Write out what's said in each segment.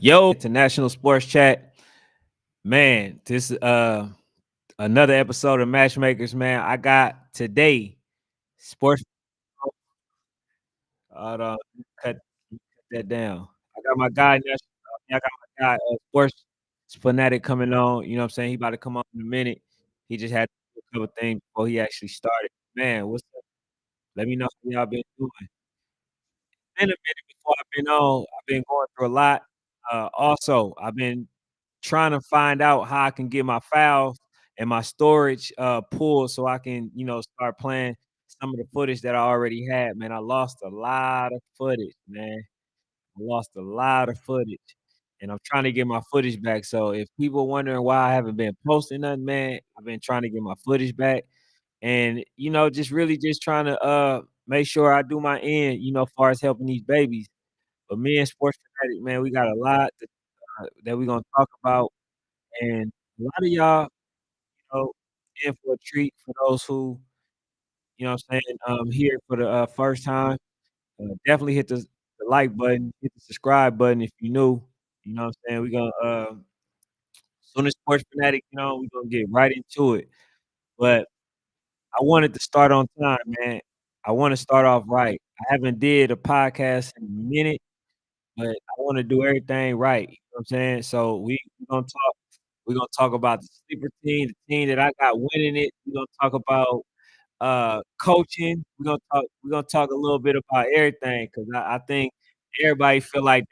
Yo, International Sports Chat. Man, this another episode of Matchmakers, man. I got today sports. Hold on, cut, cut that down. I got my guy. I got my guy, sports fanatic coming on. You know what I'm saying? He about to come on in a minute. He just had to do a couple things before he actually started. Man, what's up? Let me know how y'all been doing. Been a minute before I've been on. I've been going through a lot. Also, I've been trying to find out how I can get my files and my storage pulled so I can, start playing some of the footage that I already had. Man, I lost a lot of footage, man. I lost a lot of footage. And I'm trying to get my footage back. So if people wondering why I haven't been posting nothing, man, I've been trying to get my footage back. And, just really just trying to make sure I do my end, as far as helping these babies. But me and Sports Fanatic, man, we got a lot that we're gonna talk about. And a lot of y'all, know, in for a treat for those who, what I'm saying, here for the first time. Definitely hit the like button, hit the subscribe button if you new. You know what I'm saying? We're gonna soon as Sports Fanatic, we're gonna get right into it. But I wanted to start on time, man. I want to start off right. I haven't did a podcast in a minute, but I want to do everything right. You know what I'm saying? So we're gonna talk. We're gonna talk about the sleeper team, the team that I got winning it. We're gonna talk about coaching. We're gonna talk a little bit about everything because I think everybody feel like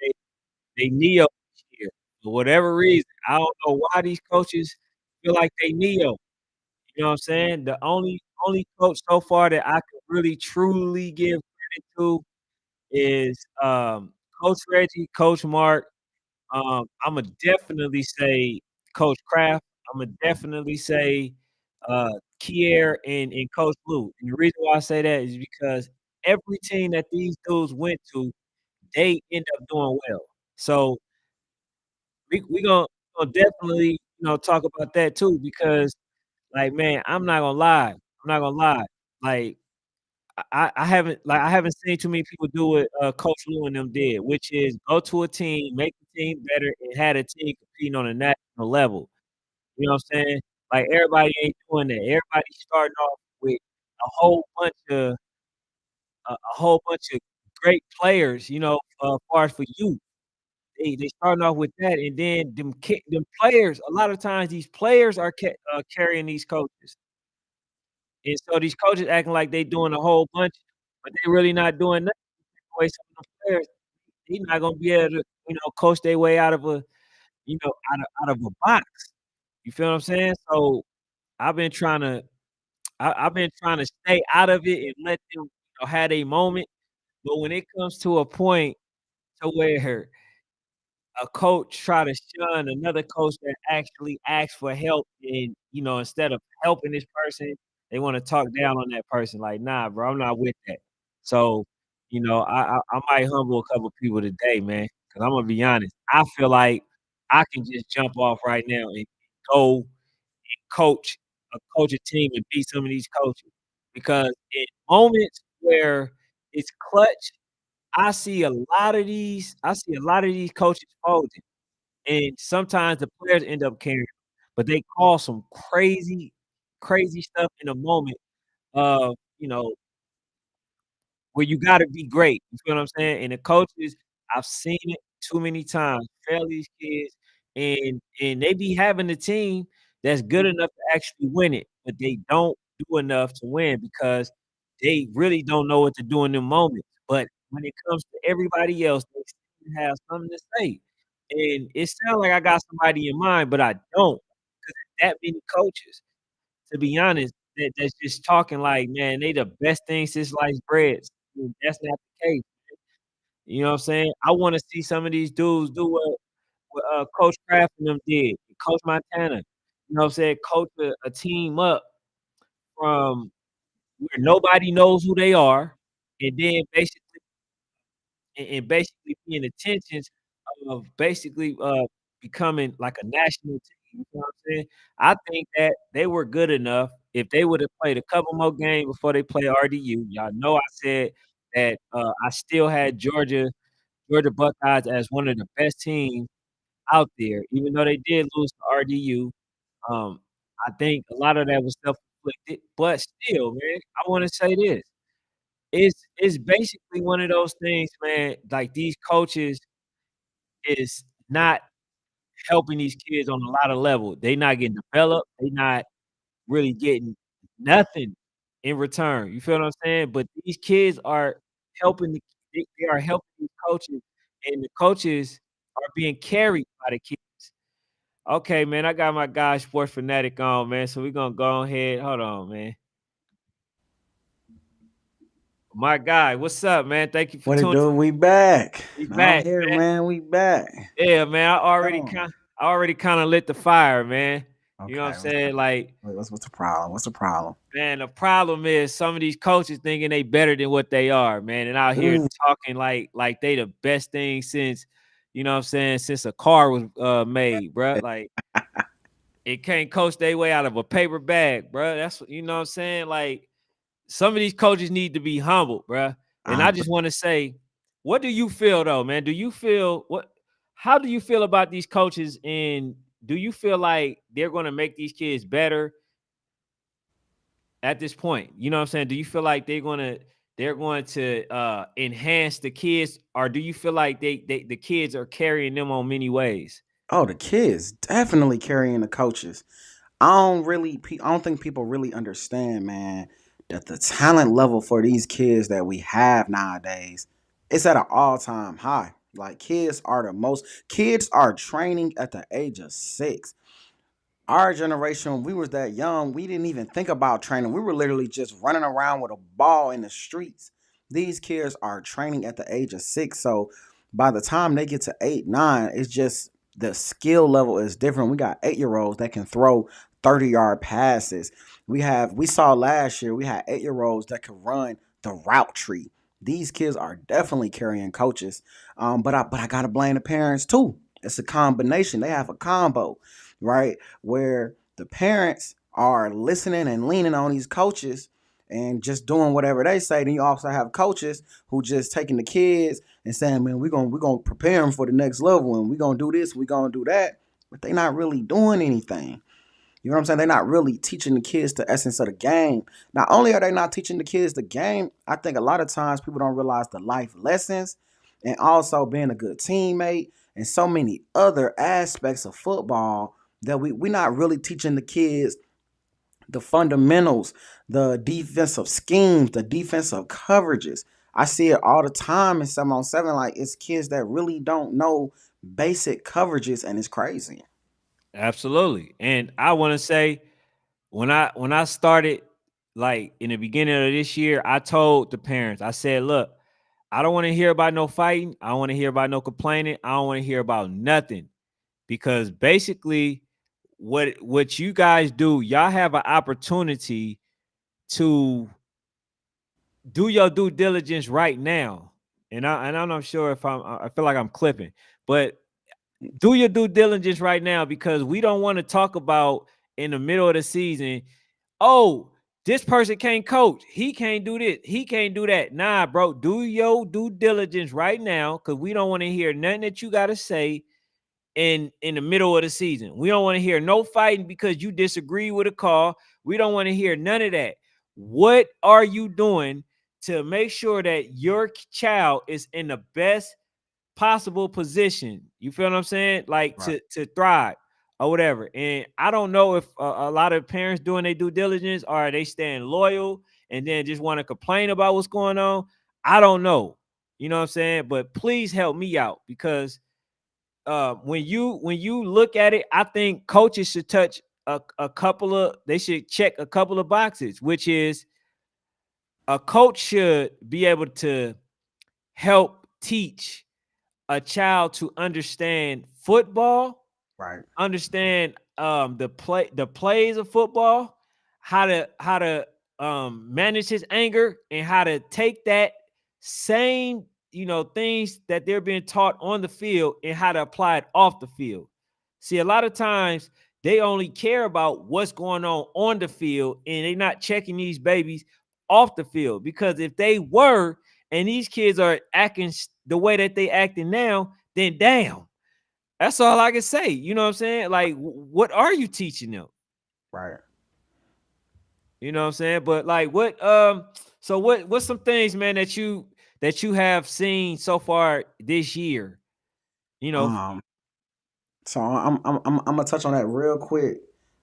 they Neo this year for whatever reason. I don't know why these coaches feel like they Neo. You know what I'm saying? The only coach so far that I can really truly give credit to is Coach Reggie, Coach Mark. Imma definitely say Coach Kraft. Imma definitely say, Kier and Coach Lou, and the reason why I say that is because every team that these dudes went to, they end up doing well. So we gon' definitely, talk about that too because, like, man, I'm not gonna lie. I'm not gonna lie. Like, I haven't seen too many people do what, Coach Lou and them did, which is go to a team, make the team better, and had a team competing on a national level. You know what I'm saying? Like, everybody ain't doing that. Everybody's starting off with a whole bunch of great players, far as for you. They starting off with that, and then them players, a lot of times these players are carrying these coaches. And so these coaches acting like they doing a whole bunch, but they really not doing nothing. The way some of them players, they not gonna be able to, coach their way out of out of a box. You feel what I'm saying? So I've been trying to I've been trying to stay out of it and let them, have a moment. But when it comes to a point to where a coach try to shun another coach that actually asks for help and, instead of helping this person, they wanna talk down on that person, like, "Nah, bro, I'm not with that." So, I might humble a couple people today, man, because 'cause Imma be honest, I feel like I can just jump off right now and go coach coach a team and beat some of these coaches, because in moments where it's clutch, I see a lot of these coaches folding. And sometimes the players end up carrying, but they call some crazy, crazy stuff in a moment of, where you gotta be great, you feel what I'm saying? And the coaches, I've seen it too many times, fail these kids, and they be having a team that's good enough to actually win it, but they don't do enough to win because they really don't know what to do in them moments. But when it comes to everybody else, they seem to have something to say. And it sounds like I got somebody in mind, but I don't, 'cause that many coaches, to be honest, that's just talking like, man, they the best thing since sliced bread. That's not the case. You know what I'm saying? I wanna see some of these dudes do what Coach Kraft and them did, Coach Montana. You know what I'm saying? Coach a team up from where nobody knows who they are, and then basically be in the tensions of basically, becoming like a national team, you know what I'm saying? I think that they were good enough if they would've played a couple more games before they play RDU. Y'all know I said that, I still had Georgia Buckeyes as one of the best teams, out there, even though they did lose to RDU. Um, I think a lot of that was self-inflicted, but still, man, I wanna say this. It's basically one of those things, man, like, these coaches is not helping these kids on a lot of level. They not getting developed, they not really getting nothing in return, you feel what I'm saying? But these kids are helping they are helping these coaches, and the coaches are being carried by the kids. Okay, man, I got my guy Sports Fanatic on, man, so we gonna go ahead hold on, man. My guy, what's up, man? Thank you for What it tuning do? We back. we I'm back, here, man. man. We back. Yeah, man, Oh, I already kinda lit the fire, man. You know what I'm okay. saying? Like, What's the problem? What's the problem? man, the problem is some of these coaches thinking they better than what they are, man, and out here Ooh, talking like they the best thing since, you know what I'm saying, since a car was, made, bruh. Like, it can't coach their way out of a paper bag, bruh. That's what you know what I'm saying? Like, some of these coaches need to be humble, bruh. And I I'm just wanna say, what do you feel though, man? Do you feel what how do you feel about these coaches, and do you feel like they're gonna make these kids better at this point? You know what I'm saying? Do you feel like they're going to enhance the kids, or do you feel like the kids are carrying them on many ways? the kids definitely carrying the coaches. I don't think people really understand, man, that the talent level for these kids that we have nowadays, it's at an all-time high. Like kids are training at the age of 6. Our generation, we was that young, we didn't even think about training. We were literally just running around with a ball in the streets. These kids are training at the age of 6. So by the time they get to 8, 9, it's just the skill level is different. We got 8-year-olds that can throw 30-yard passes. We saw last year, we had 8-year-olds that could run the route tree. These kids are definitely carrying coaches. But I gotta blame the parents too. It's a combination. They have a combo, right? Where the parents are listening and leaning on these coaches and just doing whatever they say. Then you also have coaches who just taking the kids and saying, "Man, we're gonna prepare them for the next level, and we're gonna do this, we're gonna do that," but they're not really doing anything. You know what I'm saying? They're not really teaching the kids the essence of the game. Not only are they not teaching the kids the game, I think a lot of times people don't realize the life lessons and also being a good teammate and so many other aspects of football that we're not really teaching the kids the fundamentals, the defensive schemes, the defensive coverages. I see it all the time in 7-on-7. Like it's kids that really don't know basic coverages, and it's crazy. Absolutely. And I want to say when I started, like, in the beginning of this year, I told the parents, I said, look, I don't want to hear about no fighting. I don't want to hear about no complaining. I don't want to hear about nothing, because basically what you guys do, y'all have an opportunity to do your due diligence right now. And I'm not sure if I feel like I'm clipping, but do your due diligence right now, because we don't want to talk about in the middle of the season, oh, this person can't coach. He can't do this. He can't do that. Nah, bro, do your due diligence right now, because we don't want to hear nothing that you got to say in the middle of the season. We don't want to hear no fighting because you disagree with a call. We don't want to hear none of that. What are you doing to make sure that your child is in the best possible position? You feel what I'm saying? Like Right. to thrive or whatever. And I don't know if a lot of parents doing their due diligence, or are they staying loyal and then just want to complain about what's going on? I don't know. You know what I'm saying? But please help me out, because when you look at it, I think coaches should touch a couple of they should check a couple of boxes, which is a coach should be able to help teach a child to understand football, Right. understand the plays of football, how to manage his anger, and how to take that same things that they're being taught on the field and how to apply it off the field. See, a lot of times they only care about what's going on the field, and they're not checking these babies off the field, because if they were, and these kids are acting the way that they acting now, then damn, That's all I can say. You know what I'm saying? Like, what are you teaching them? Right. You know what I'm saying? But like, so what's some things, man, that you have seen so far this year? You know, Um. So I'm gonna touch on that real quick.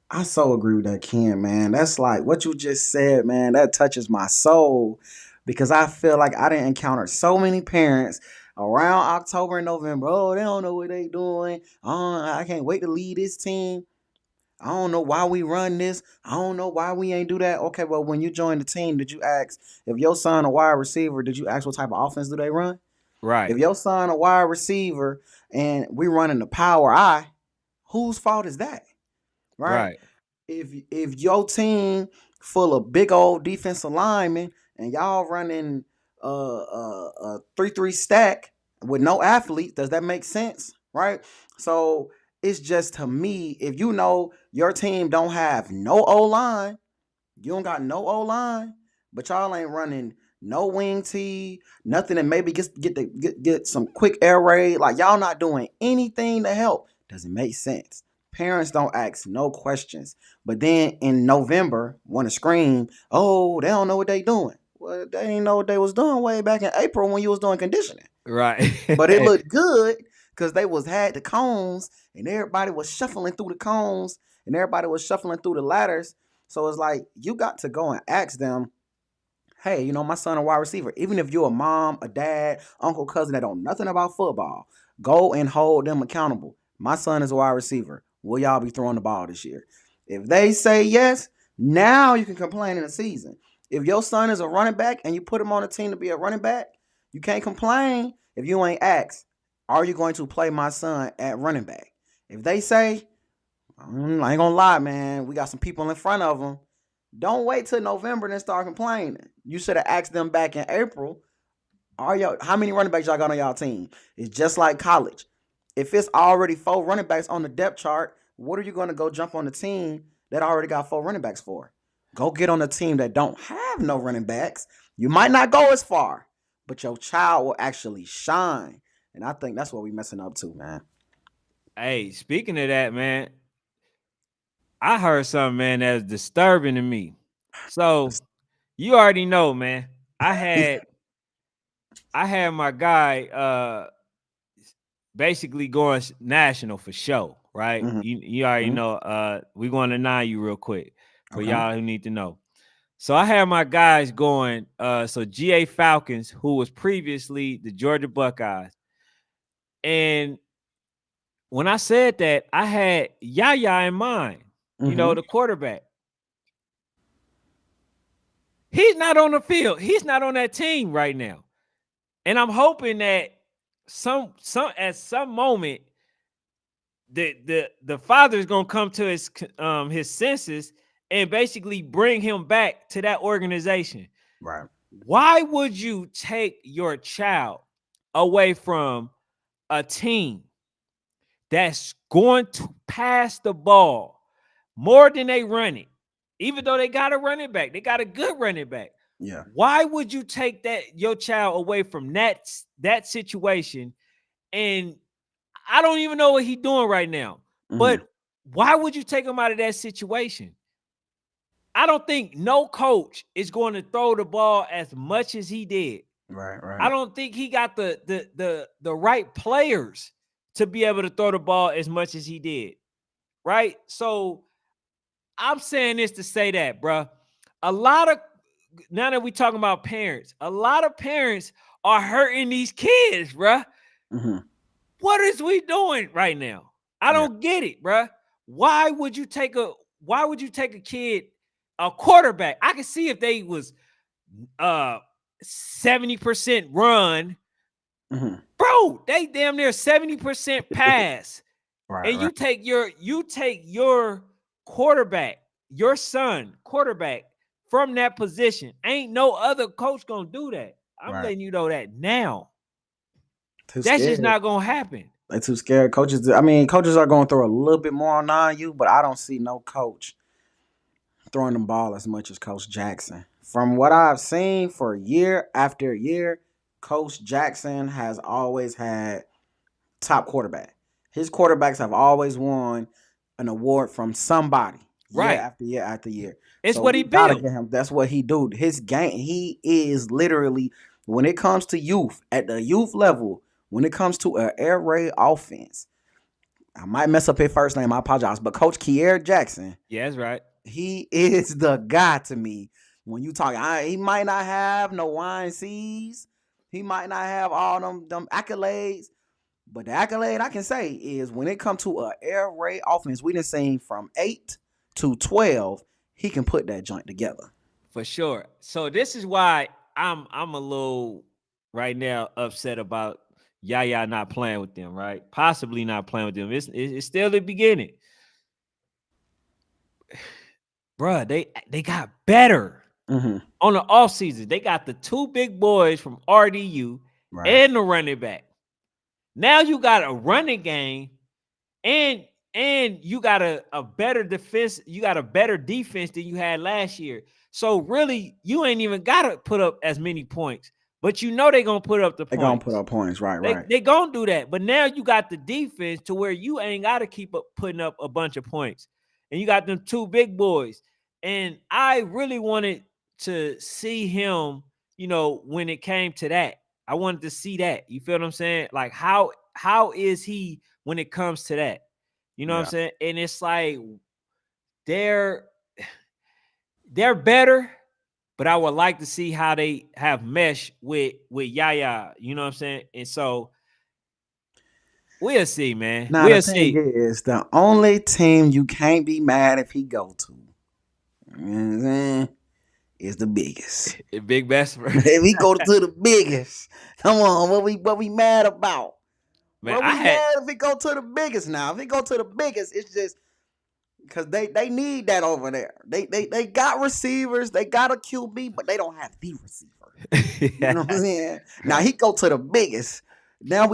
I so agree with that, Ken, man. That's like what you just said, man. That touches my soul because I feel like I didn't encounter so many parents around October and November. Oh, they don't know what they doing. Oh, I can't wait to lead this team. I don't know why we run this. I don't know why we ain't do that. Okay, well, when you joined the team, did you ask if your son a wide receiver? Did you ask what type of offense do they run? If right, your son a wide receiver and we running the power I, whose fault is that? Right? right, If your team full of big old defensive linemen and y'all running a 3-3 stack with no athletes, does that make sense? Right? So it's just to me, if you know your team don't have no O line, you don't got no O line, but y'all ain't running no wing tee, nothing, and maybe get some quick air raid. Like y'all not doing anything to help. Doesn't make sense. Parents don't ask no questions. But then in November, want to scream, oh, they don't know what they doing. Well, they didn't know what they was doing way back in April when you was doing conditioning. right, But it looked good because they was had the cones and everybody was shuffling through the cones and everybody was shuffling through the ladders. So it's like you got to go and ask them, hey, my son a wide receiver. Even if you're a mom, a dad, uncle, cousin that don't nothing about football, go and hold them accountable. My son is a wide receiver. Will y'all be throwing the ball this year? If they say yes, now you can complain in the season. If your son is a running back and you put him on a team to be a running back, you can't complain if you ain't asked, are you going to play my son at running back? If they say, I ain't gonna lie, man, we got some people in front of them. Don't wait till November and then start complaining. You should have asked them back in April. Are y'all how many running backs y'all got on y'all team? It's just like college. If it's already 4 running backs on the depth chart, what are you gonna go jump on the team that already got 4 running backs for? Go get on a team that don't have no running backs. You might not go as far, but your child will actually shine. And I think that's what we messing up too, man. Hey, speaking of that, man, I heard something, man, that's disturbing to me. So you already know, man. I had I had my guy basically going national for show, right? Mm-hmm. You already Mm-hmm. know. We going to nine you real quick for Okay. y'all who need to know. So I had my guys going. So GA Falcons, who was previously the Georgia Buckeyes, and when I said that, I had Yaya in mind. Mm-hmm. The quarterback. He's not on the field. He's not on that team right now. And I'm hoping that some at some moment the father is gonna come to his senses and basically bring him back to that organization. Right. Why would you take your child away from a team that's going to pass the ball more than they run it? Even though they got a running back, they got a good running back. Yeah. Why would you take your child away from that situation? And I don't even know what he's doing right now. Mm-hmm. But why would you take him out of that situation? I don't think no coach is going to throw the ball as much as he did. Right. I Right. don't think he got the right players to be able to throw the ball as much as he did. Right? So I'm saying this to say that, bro. A lot of now that we talking about parents, a lot of parents are hurting these kids, bro. Mm-hmm. What is we doing right now? I Yeah. don't get it, bruh. Why would you take a kid, a quarterback? I can see if they was uh 70% run, Mm-hmm. bro. They damn near 70% pass. Right. And Right. you take your quarterback, your son, quarterback from that position. Ain't no other coach gonna do that. I'm Right. letting you know that now. Too That's just scared. not gonna happen. They too scared. Coaches. I mean, coaches are going through a little bit more on you, but I don't see no coach throwing the ball as much as Coach Jackson. From what I've seen for year after year, Coach Jackson has always had top quarterback. His quarterbacks have always won an award from somebody year Right. after year after year. It's So what we he gotta built. get him. That's what he do. His game. He is literally when it comes to youth at the youth level. When it comes to an air raid offense, I might mess up his first name. I apologize, but Coach Kier Jackson, Yeah, that's right. he is the guy to me. When you talk, he might not have no YNCs. He might not have all them accolades. But the accolade I can say is when it comes to an air raid offense, we done seen from 8 to 12, he can put that joint together. For sure. So this is why I'm a little right now upset about Yaya not playing with them, right? Possibly not playing with them. It's still the beginning. Bruh, they got better Mm-hmm. on the offseason. They got the two big boys from RDU Right. and the running back. Now you got a running game and you got a better defense. You got a better defense than you had last year. So really, you ain't even gotta put up as many points, but you know they're gonna put up the They're gonna put points. up points. Right, They right. they gonna do that. But now you got the defense to where you ain't gotta keep up putting up a bunch of points, and you got them two big boys. And I really wanted to see him, when it came to that. I wanted to see that. You feel what I'm saying? Like how is he when it comes to that? You know what I'm Yeah. saying? And it's like they're they're better, but I would like to see how they have mesh with Yaya. You know what I'm saying? And so we'll see, man. Now the We'll thing see. is, the only team you can't be mad if he go to, you know what I'm saying, is the biggest. Big best friend. If he go to the biggest, come on, what we mad about? Man, What I we had mad if he go to the biggest now? If he go to the biggest, it's just because they need that over there. They got receivers, they got a QB, but they don't have the receiver. You know what I'm saying? Now he go to the biggest. Now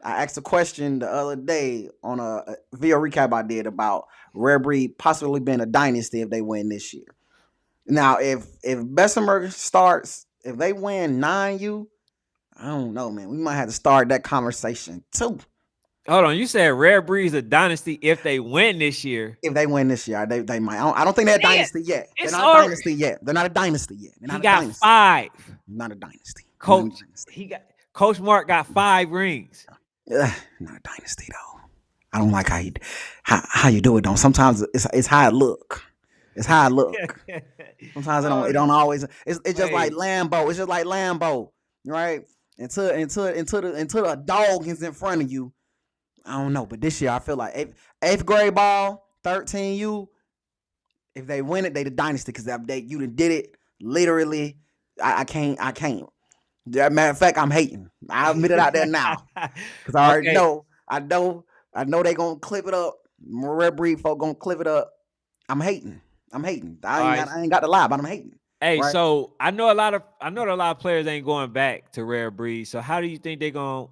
I asked a question the other day on a video recap I did about Rare Breed possibly being a dynasty if they win this year. Now if Bessemer starts, if they win 9U, I don't know, man. We might have to start that conversation too. hold on. You said Rare Breed's a dynasty if they win this year. If they win this year, they might. I don't think they're a Man, dynasty yet. They're it's not a already dynasty yet. They're not a dynasty yet. They're he not a got dynasty. 5. Not a dynasty. Not a Coach, dynasty. he got Coach Mark got 5 rings. Not a dynasty though. I don't like how you do it though. Sometimes it's how it look. It's how it look. Sometimes it don't always. It's just like Hey, Lambo. It's just like Lambo, right? Until the dog is in front of you. I don't know, but this year I feel like eighth grade ball, 13U. If they win it, they the dynasty because you done did it literally. I can't. Matter of fact, I'm hating. I admit it out there now because I already okay. know. I know they gonna clip it up. Red breed folk gonna clip it up. I'm hating. I'm hating. I All ain't right. got. I ain't got the lie, but I'm hating. Hey, Right. so I know a lot of players ain't going back to Rare Breed. So how do you think they're gonna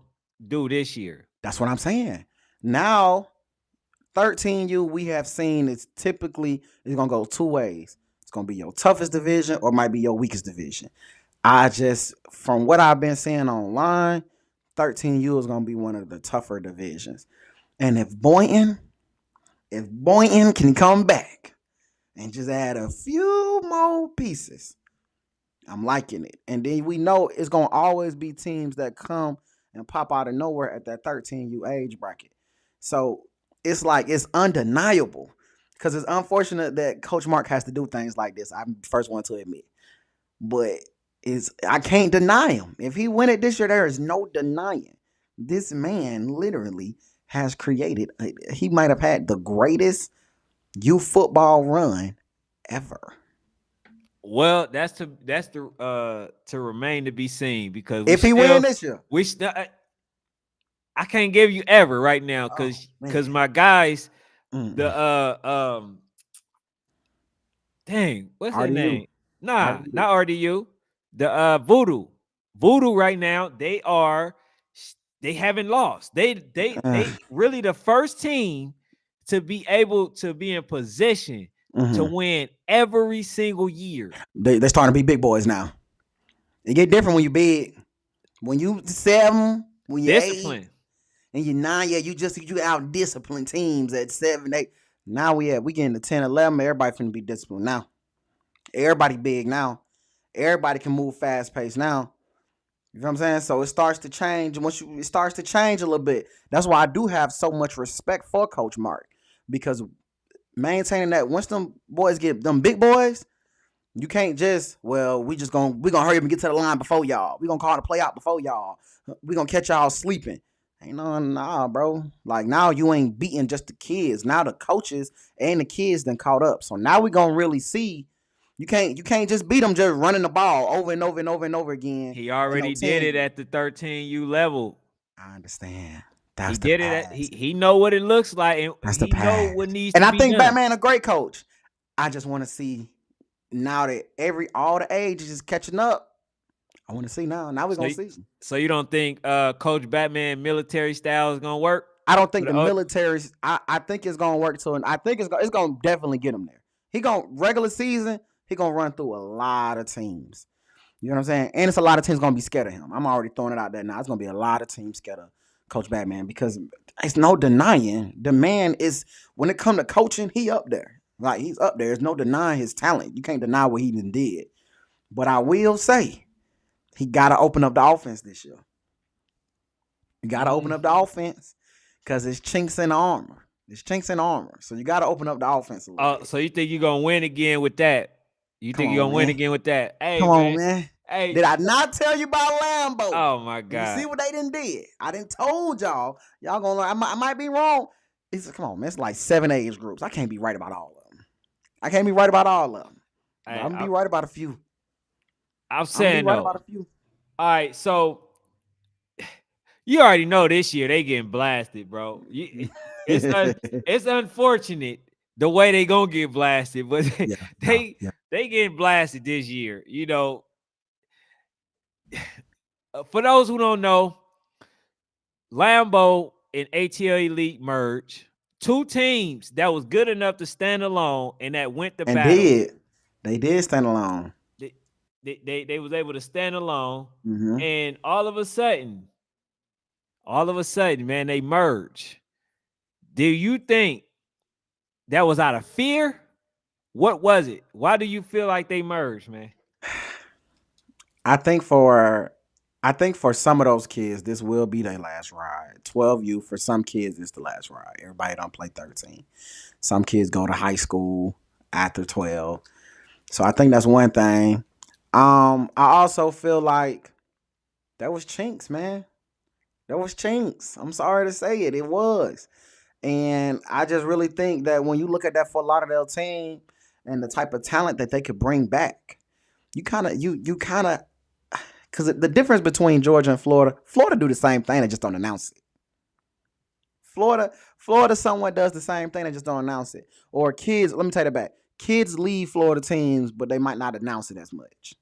do this year? That's what I'm saying. Now 13U we have seen is typically it's gonna go two ways. It's gonna be your toughest division or might be your weakest division. I just from what I've been seeing online, 13U is gonna be one of the tougher divisions. And if Boynton can come back and just add a few more pieces, I'm liking it. And then we know it's gonna always be teams that come and pop out of nowhere at that 13U age bracket. So it's like it's undeniable. Because it's unfortunate that Coach Mark has to do things like this. I'm the first one to admit. But I can't deny him. If he win it this year, there is no denying. This man literally has created he might have had the greatest youth football run ever. Well, to remain to be seen because we If he win still this year. we still I can't give you ever right now Oh because man. my guys, the Mm-mm. dang, what's their RDU. name? Nah, RDU. not RDU. The Voodoo. Voodoo right now, they haven't lost. They really the first team to be able to be in position to Mhm. win every single year. They starting to be big boys now. It get different when you big. When you 7, when you 8, Discipline. And you out disciplined teams at 7, 8. Now we getting to 10, 11. Everybody finna be disciplined now. Everybody big now. Everybody can move fast paced now. You know what I'm saying? So it starts to change. It starts to change a little bit. That's why I do have so much respect for Coach Mark, because maintaining that once them boys get them big boys, you can't just we gonna hurry up and get to the line before y'all. We gonna call the play out before y'all. We gonna catch y'all sleeping. Ain't no, nah, bro. Like now you ain't beating just the kids. Now the coaches and the kids done caught up. So now we gonna really see. You can't just beat them just running the ball over and over and over and over again. He already did 10 it at the 13U level. I understand. He That's the did it at past. he know what it looks like, and That's the he know what past. needs And to I be think done. Batman a great coach. I just want to see now that all the ages is catching up. I want to see now. Now we're gonna see. So you don't think Coach Batman military style is gonna work? I don't think the military. I think it's gonna work. And I think it's gonna definitely get him there. He gonna regular season. He gonna run through a lot of teams. You know what I'm saying? And it's a lot of teams gonna be scared of him. I'm already throwing it out there now. It's gonna be a lot of teams scared of Coach Batman, because it's no denying the man is, when it come to coaching, he up there. Like he's up there. There's no denying his talent. You can't deny what he did. But I will say, he gotta open up the offense this year. You gotta open up the offense, because it's chinks in the armor. It's chinks in the armor. So you gotta open up the offense a little bit. So you think you're gonna win again with that? You think you're gonna win again with that? Hey, come on, man. Hey, did I not tell you about Lambo? Oh my God! You see what they did? I didn't told y'all. Y'all gonna learn. I might be wrong. Come on, man. It's like 7 age groups. I can't be right about all of them. I'm gonna be right about a few. I'm saying right about a few. All right, so you already know this year they getting blasted, bro. It's unfortunate the way they gonna get blasted, but they getting blasted this year. You know, for those who don't know, Lambo and ATL Elite merged. Two teams that was good enough to stand alone and that went to battle. They did stand alone. They was able to stand alone, mm-hmm. And all of a sudden, man, they merge. Do you think that was out of fear? What was it? Why do you feel like they merged, man? I think for some of those kids, this will be their last ride. 12U, for some kids, it's the last ride. Everybody don't play 13. Some kids go to high school after 12. So I think that's one thing. I also feel like that was chinks, man. That was chinks. I'm sorry to say it. It was. And I just really think that when you look at that Fort Lauderdale team and the type of talent that they could bring back, you kind of, because the difference between Georgia and Florida do the same thing, they just don't announce it. Florida somewhat does the same thing, they just don't announce it. Or kids, let me take that back. Kids leave Florida teams, but they might not announce it as much.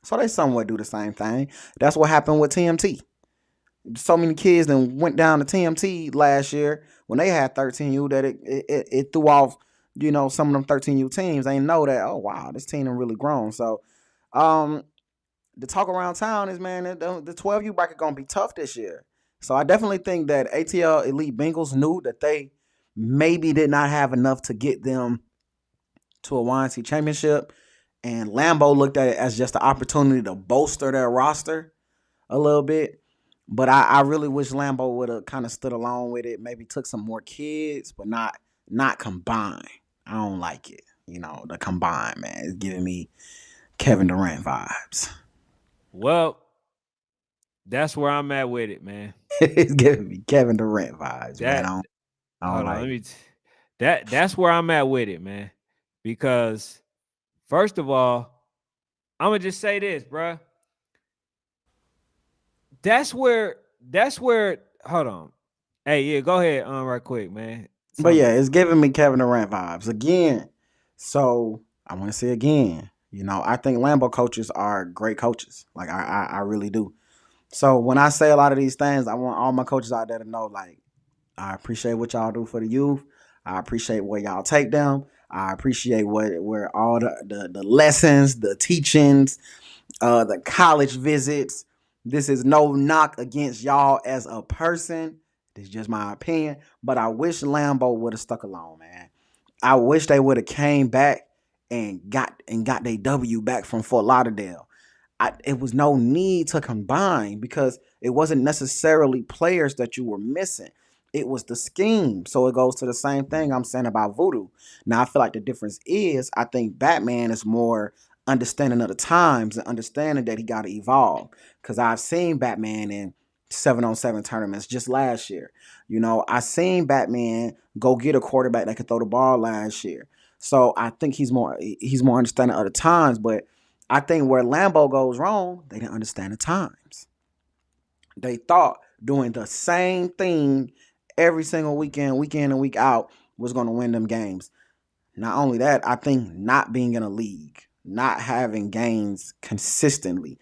So they somewhat do the same thing. That's what happened with TMT. So many kids that went down to TMT last year when they had 13U that it threw off, some of them 13U teams. They know that, oh wow, this team has really grown. So the talk around town is, man, the 12U bracket gonna be tough this year. So I definitely think that ATL Elite Bengals knew that they maybe did not have enough to get them to a YNC championship. And Lambo looked at it as just an opportunity to bolster their roster a little bit. But I really wish Lambo would have kind of stood along with it. Maybe took some more kids, but not combine. I don't like it. The combine, man. It's giving me Kevin Durant vibes. Well, that's where I'm at with it, man. It's giving me Kevin Durant vibes, man. That's where I'm at with it, man. Because first of all, I'm gonna just say this, bro. That's where. Hold on. Hey, yeah, go ahead, right quick, man. But yeah, it's giving me Kevin Durant vibes again. So I want to say again, I think Lambo coaches are great coaches. Like I really do. So when I say a lot of these things, I want all my coaches out there to know, like, I appreciate what y'all do for the youth. I appreciate where y'all take them. I appreciate where all the lessons, the teachings, the college visits. This is no knock against y'all as a person. This is just my opinion, but I wish Lambo would have stuck along, man. I wish they would have came back and got their W back from Fort Lauderdale. It was no need to combine because it wasn't necessarily players that you were missing. It was the scheme. So it goes to the same thing I'm saying about Voodoo. Now I feel like the difference is I think Batman is more understanding of the times and understanding that he got to evolve. Because I've seen Batman in 7-on-7 tournaments just last year. I seen Batman go get a quarterback that could throw the ball last year. So I think he's more understanding of the times, but I think where Lambo goes wrong, they didn't understand the times. They thought doing the same thing every single weekend and week out was going to win them games. Not only that, I think not being in a league, not having games consistently.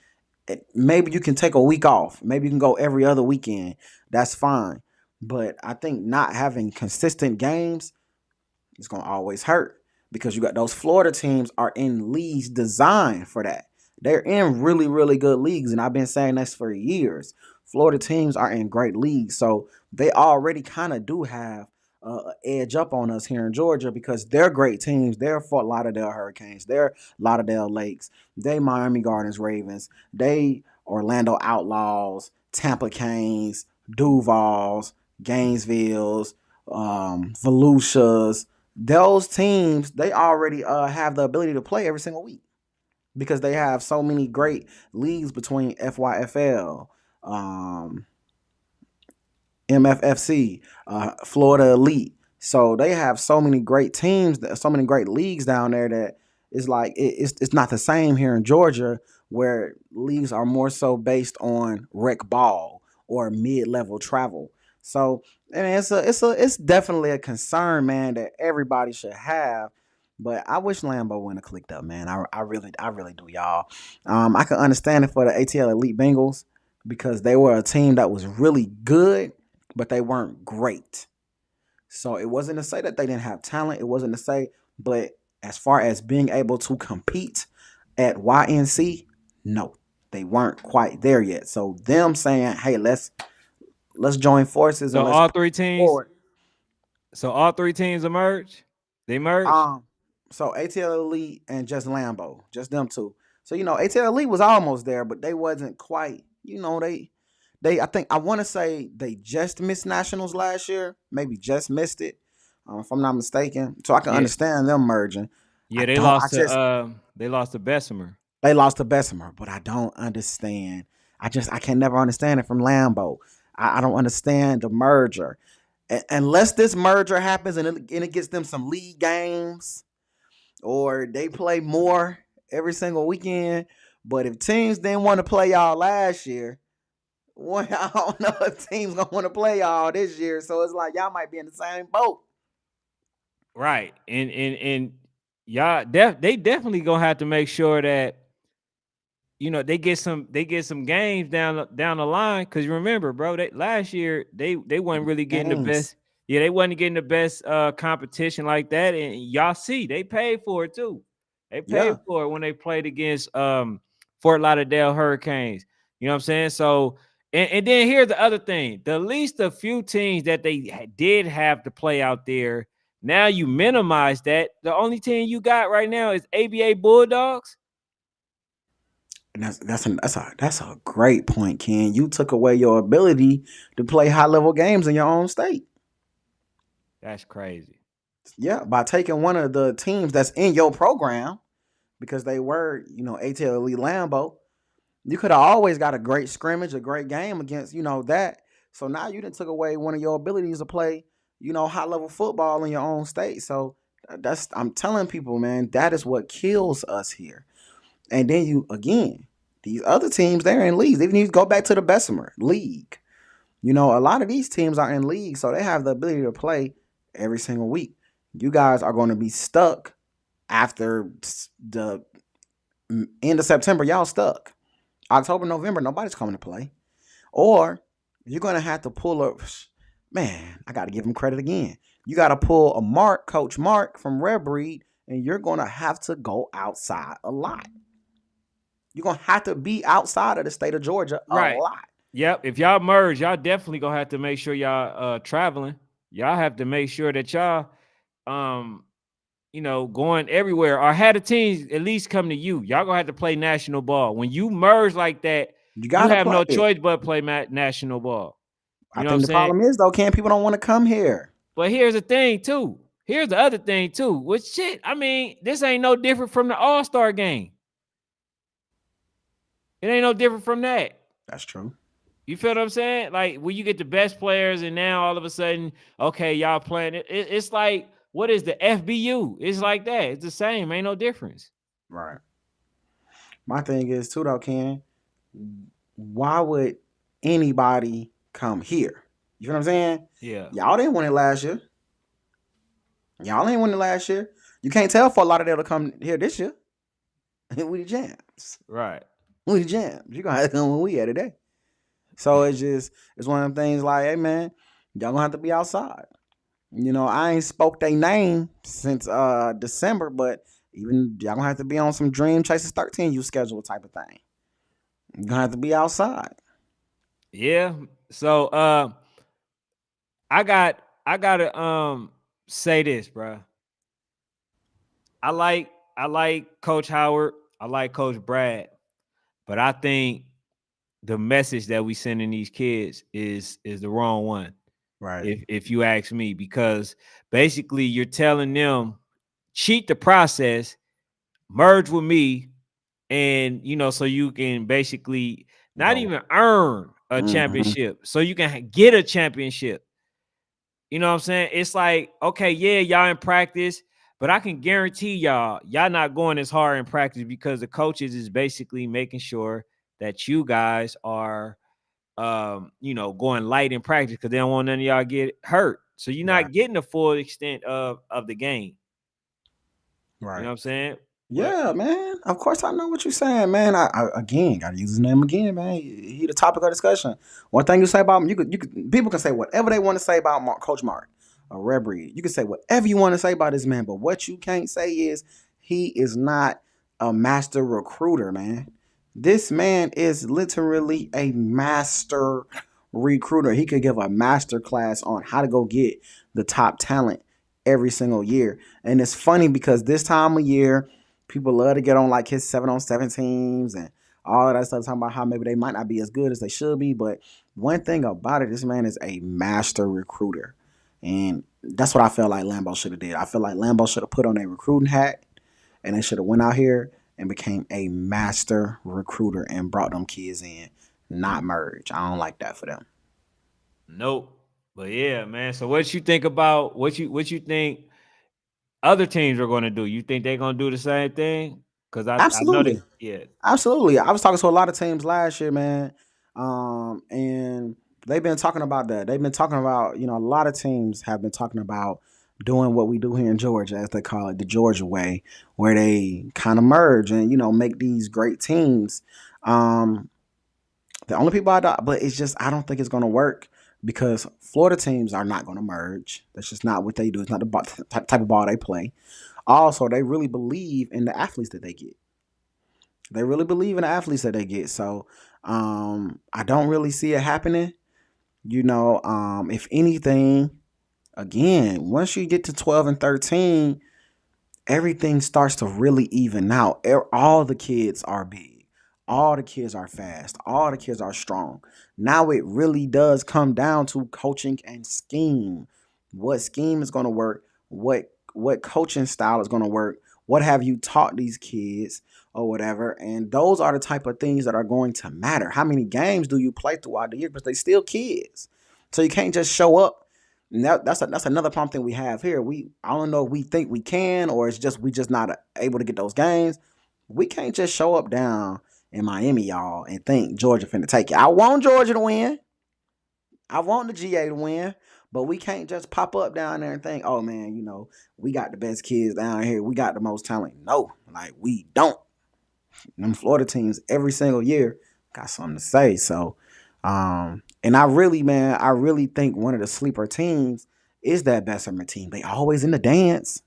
Maybe you can take a week off. Maybe you can go every other weekend. That's fine. But I think not having consistent games is going to always hurt because you got those Florida teams are in leagues designed for that. They're in really, really good leagues, and I've been saying this for years. Florida teams are in great leagues, so they already kind of do have an edge up on us here in Georgia because they're great teams. They're Fort Lauderdale Hurricanes. They're Lauderdale Lakes. They Miami Gardens Ravens. They Orlando Outlaws, Tampa Canes, Duvals, Gainesvilles, Volusias. Those teams, they already have the ability to play every single week because they have so many great leagues between FYFL, MFFC, Florida Elite. So they have so many great teams, so many great leagues down there that it's like it's not the same here in Georgia where leagues are more so based on rec ball or mid level travel. So I mean, it's definitely a concern, man, that everybody should have. But I wish Lambo wouldn't have clicked up, man. I really do, y'all. I can understand it for the ATL Elite Bengals because they were a team that was really good, but they weren't great. So it wasn't to say that they didn't have talent. It wasn't to say, but as far as being able to compete at YNC, no, they weren't quite there yet. So them saying, "Hey, let's join forces and So let's all push three teams. forward." So all three teams emerge. They merge. Um, so ATL Elite and just Lambo, just them two. So ATL Elite was almost there, but they wasn't quite. I think I want to say they just missed nationals last year, maybe just missed it, if I'm not mistaken. So I can Yeah, understand them merging. I yeah. They don't. I lost to just they lost to Bessemer. They lost to Bessemer, but I don't understand. I can never understand it from Lambo. I don't understand the merger. Unless this merger happens and it gets them some league games or they play more every single weekend. But if teams didn't want to play y'all last year, well, I don't know if teams gonna want to play y'all this year. So it's like y'all might be in the same boat. Right. And y'all they definitely gonna have to make sure that they get some games down the line because you remember, bro, they last year they wasn't really getting the Games. best. Yeah, they wasn't getting the best competition like that, and y'all see they paid for it too. They paid Yeah. for it when they played against Fort Lauderdale Hurricanes. You know what I'm saying? So and then here's the other thing: the least a few teams that they did have to play out there. Now you minimize that. The only team you got right now is ABA Bulldogs. And that's a great point, Ken. You took away your ability to play high level games in your own state. That's crazy. Yeah, by taking one of the teams that's in your program because they were, ATL Elite Lambo, you could have always got a great scrimmage, a great game against, that. So now you done took away one of your abilities to play, high level football in your own state. So that's I'm telling people, man, that is what kills us here. And then these other teams, they're in leagues. Even you go back to the Bessemer League. A lot of these teams are in leagues, so they have the ability to play every single week. You guys are going to be stuck after the end of September. Y'all stuck. October, November, nobody's coming to play. Or you're going to have to pull up. Man, I got to give him credit again. You got to pull Coach Mark from Rare Breed, and you're going to have to go outside a lot. You're going to have to be outside of the state of Georgia a Right. lot. Yep. If y'all merge, y'all definitely gonna have to make sure y'all traveling. Y'all have to make sure that y'all um going everywhere or had the teams at least come to you. Y'all gonna have to play national ball. When you merge like that, You you gotta have play no it. choice but play national ball. I You know what I'm think the saying? problem is though, Ken, people don't want to come here. But here's the thing too. Here's the other thing too. Which shit, I mean, this ain't no different from the All-Star game. It ain't no different from that. That's true. You feel what I'm saying? Like when you get the best players, and now all of a sudden, okay, y'all playing it's like what is the FBU? It's like that. It's the same. Ain't no difference. Right. My thing is too though, Ken, why would anybody come here? You know what I'm saying? Yeah. Y'all didn't win it last year. Y'all ain't win it last year. You can't tell for a lot of them to come here this year. We the jams. Right. We the jams. You gonna have to come when we at today. So it's one of them things like, hey man, y'all gonna have to be outside. I ain't spoke their name since December, but even y'all gonna have to be on some Dream Chasers 13 you schedule type of thing. You're gonna have to be outside. Yeah. So I gotta say this, bro. I like Coach Howard. I like Coach Brad, but I think the message that we sending these kids is the wrong one. Right. If you ask me, because basically you're telling them cheat the process, merge with me, and so you can basically not Go. even earn a Mm-hmm. championship, so you can get a championship. You know what I'm saying? It's like, okay, yeah, y'all in practice, but I can guarantee y'all not going as hard in practice because the coaches is basically making sure that you guys are going light in practice because they don't want none of y'all get hurt. So you're Right. not getting the full extent of the game. You know Right. what I'm saying? But Yeah, man. Of course, I know what you're saying, man. I again gotta use his name again, man. He the topic of discussion. One thing you say about him, you could people can say whatever they want to say about Coach Mark, a red breed. You can say whatever you want to say about this man, but what you can't say is he is not a master recruiter, man. This man is literally a master recruiter. He could give a master class on how to go get the top talent every single year. And it's funny because this time of year, people love to get on like his 7-on-7 teams and all of that stuff, talking about how maybe they might not be as good as they should be. But one thing about it, this man is a master recruiter. And that's what I felt like Lambo should have did. I feel like Lambo should have put on a recruiting hat and they should have went out here and became a master recruiter and brought them kids in, not merge. I don't like that for them. nope. But yeah, man. So what you think about what you think other teams are going to do? You think they're going to do the same thing? Because I know Absolutely. they, yeah. Absolutely. I was talking to a lot of teams last year, man. And they've been talking about that. They've been talking about, a lot of teams have been talking about doing what we do here in Georgia, as they call it, the Georgia way, where they kind of merge and, make these great teams. Um, the only people but it's just, I don't think it's going to work because Florida teams are not going to merge. That's just not what they do. It's not the type of ball they play. Also, they really believe in the athletes that they get. They really believe in the athletes that they get. So I don't really see it happening. If anything, again, once you get to 12 and 13, everything starts to really even out. All the kids are big. All the kids are fast. All the kids are strong. Now it really does come down to coaching and scheme. What scheme is going to work? What coaching style is going to work? What have you taught these kids or whatever? And those are the type of things that are going to matter. How many games do you play throughout the year? Because they still kids. So you can't just show up. That's another problem thing we have here. I don't know if we think we can or it's just we just not able to get those games. We can't just show up down in Miami, y'all, and think Georgia finna take it. I want Georgia to win. I want the GA to win, but we can't just pop up down there and think, oh man, we got the best kids down here. We got the most talent. No, like we don't. Them Florida teams every single year got something to say. So, and I really think one of the sleeper teams is that Bessemer team. They always in the dance.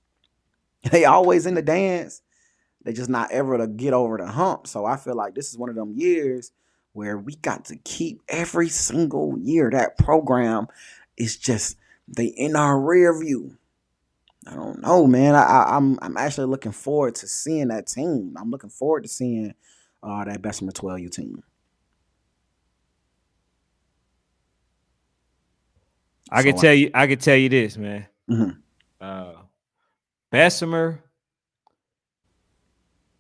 They always in the dance. They just not ever to get over the hump. So I feel like this is one of them years where we got to keep every single year. That program is just they in our rear view. I don't know, man. I'm actually looking forward to seeing that team. I'm looking forward to seeing that Bessemer 12U team. So I could tell you this, man. mhm, Uh Bessemer,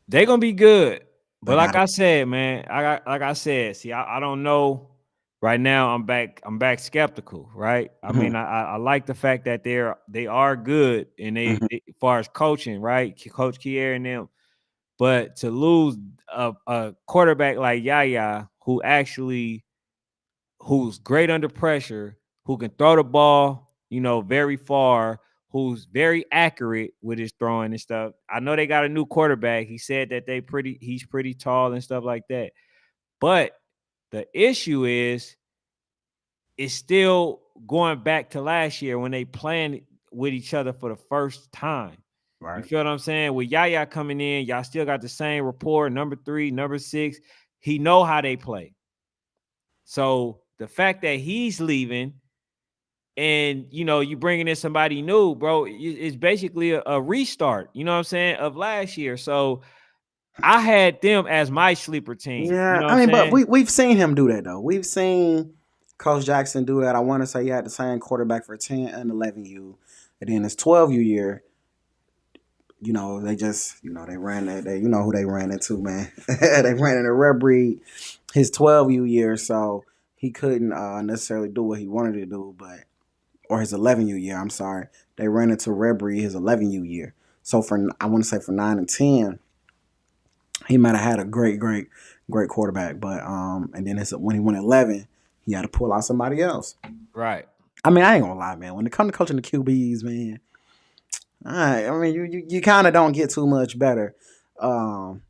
they gonna be good. they But got like it. I said, man, like I said, see, I don't know. Right now, I'm back skeptical, right? I mean, Mhm, I like the fact that they are good and mhm. as far as coaching, right? Coach Kier and them. But to lose a quarterback like Yaya, who's great under pressure, who can throw the ball, very far, who's very accurate with his throwing and stuff. I know they got a new quarterback. He said that he's pretty tall and stuff like that. But the issue is it's still going back to last year when they playing with each other for the first time. You Right. feel what I'm saying? With Yaya coming in, y'all still got the same rapport. Number 3, number 6, he know how they play. So the fact that he's leaving and you bringing in somebody new, bro, it's basically a restart. You know what I'm saying, of last year. So I had them as my sleeper team. You Yeah, know what I I'm mean, but saying? we've seen him do that though. We've seen Coach Jackson do that. I want to say he had the same quarterback for 10 and 11U, and then his 12U year. They just, they ran that. They, who they ran into, man. They ran into Red Breed his 12U year, so he couldn't necessarily do what he wanted to do, or his 11U year. I'm sorry, they ran into Red Breed his 11U year. So I want to say for 9 and 10, he might have had a great, great, great quarterback, but and then when he went 11, he had to pull out somebody else. Right. I mean, I ain't gonna lie, man. When it comes to coaching the QBs, man, I mean, you kind of don't get too much better. Um,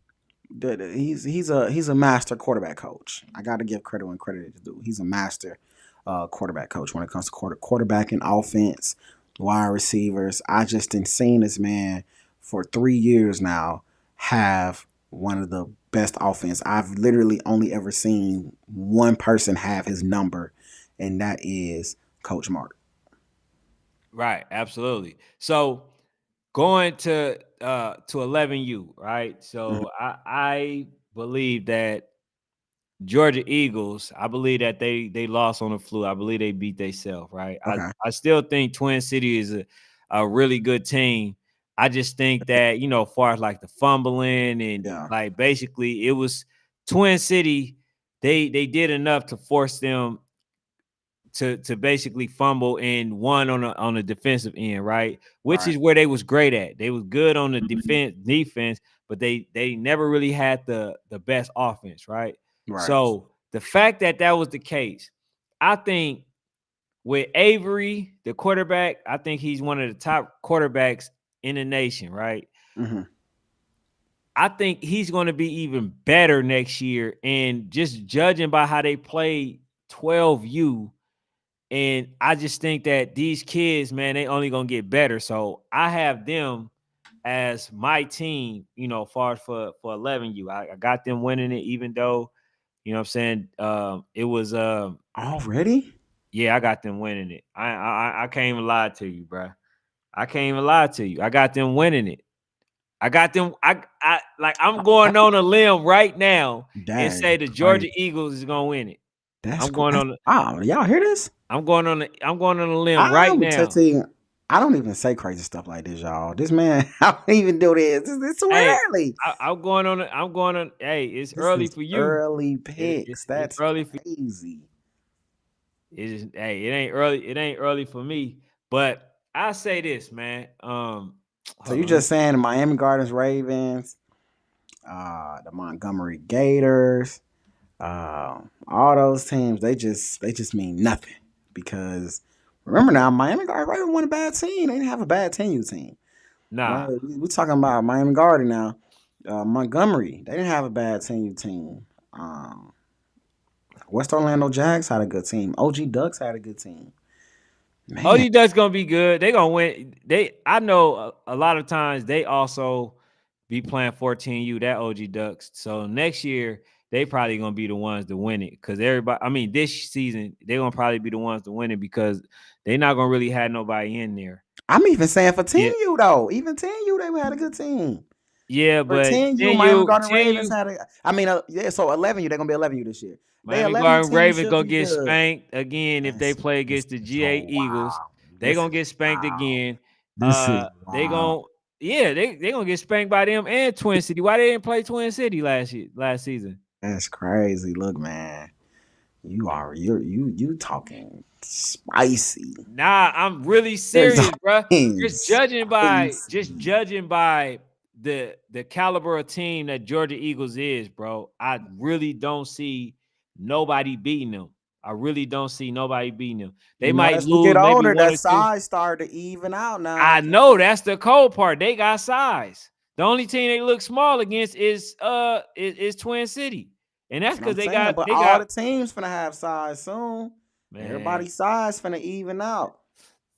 he's a master quarterback coach. I got to give credit when credit is due. He's a master quarterback coach when it comes to quarterback and offense, wide receivers. I just been seeing this man for 3 years now have one of the best offense. I've literally only ever seen one person have his number, and that is Coach Mark. Right. Absolutely. So going to 11U, right? Mhm. So I believe that Georgia Eagles, I believe that they lost on the flu. I believe they beat themselves, right? Okay. I still think Twin City is a really good team. I just think that, as far as like the fumbling and Yeah. like basically it was Twin City, they did enough to force them to basically fumble and one on the defensive end, right? Which Right. is where they was great at. They was good on the Mhm. defense, but they never really had the best offense, right? Right. So the fact that that was the case, I think with Avery, the quarterback, I think he's one of the top quarterbacks in the nation, right? Hmm. I think he's going to be even better next year. And just judging by how they played 12U, and I just think that these kids, man, they only gonna get better. So I have them as my team, far as for 11U. I got them winning it, even though, what I'm saying, it was Already? yeah, I got them winning it. I can't even lie to you, bro. I can't even lie to you. I got them winning it. I got them. I like I'm going on a limb right now and That is say the crazy. Georgia Eagles is gonna win it. That's I'm going that's on. wow. Y'all hear this? I'm going on a limb right I'm gonna tell now. you, I don't even say crazy stuff like this, y'all. This man, I don't even do this. It's too Hey, early. I'm going on. I'm going on. Hey, it's This early is for you. early It's picks. it's That's early for crazy. it's just, hey, it ain't early. It ain't early for me. But I say this, man. So Hold you on. just saying the Miami Gardens Ravens, the Montgomery Gators, all those teams, they just mean nothing because remember now, Miami Gardens Ravens won a bad team. They didn't have a bad 10U team. Nah. Right? We talking about Miami Garden now. Montgomery, they didn't have a bad 10U team. West Orlando Jags had a good team. OG Ducks had a good team. Man, OG Ducks gonna be good. They gonna win. I know a lot of times they also be playing 14U that OG Ducks. So next year they probably gonna be the ones to win it because everybody. I mean, this season they're gonna probably be the ones to win it because they're not gonna really have nobody in there. I'm even saying for Yeah, 10U though. Even 10U, they had a good team. yeah, For but 10U, ten Miami you, Garden ten Ravens you, had a. I mean, yeah. So 11U, they're gonna be 11U this year. They Miami 11U Garden team Ravens should gonna be get good. spanked again if they play This against the is GA so Eagles. wild. They This gonna is get spanked wild. again. This is They wild. gonna yeah, they gonna get spanked by them and Twin City. Why they didn't play Twin City last season? That's crazy. Look, man, you talking spicy. Nah, I'm really You're serious, bro. talking Just spicy. judging by the caliber of team that Georgia Eagles is, bro. I really don't see nobody beating them. I really don't see nobody beating them. They You know, might as we get lose maybe older, one that or two. size started to even out now. I know that's the cold part. They got size. The only team they look small against is Twin City, and that's That's what because I'm saying. But they all got the teams finna have size soon. man. Everybody's size finna even out.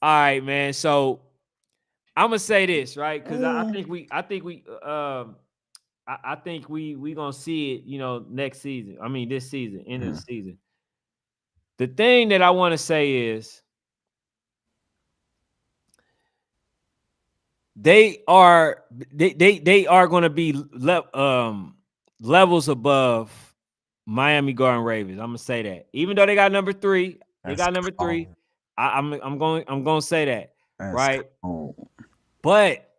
All right, man. So I'm gonna say this right because Mm. I think we gonna see it. You know, next season. I mean, this season, end of the Mm. season. The thing that I want to say is they are going to be levels above Miami Garden Ravens. I'm gonna say that. Even though they got number 3, they That's got number 3. cold. I'm going to say that, That's right? cold. But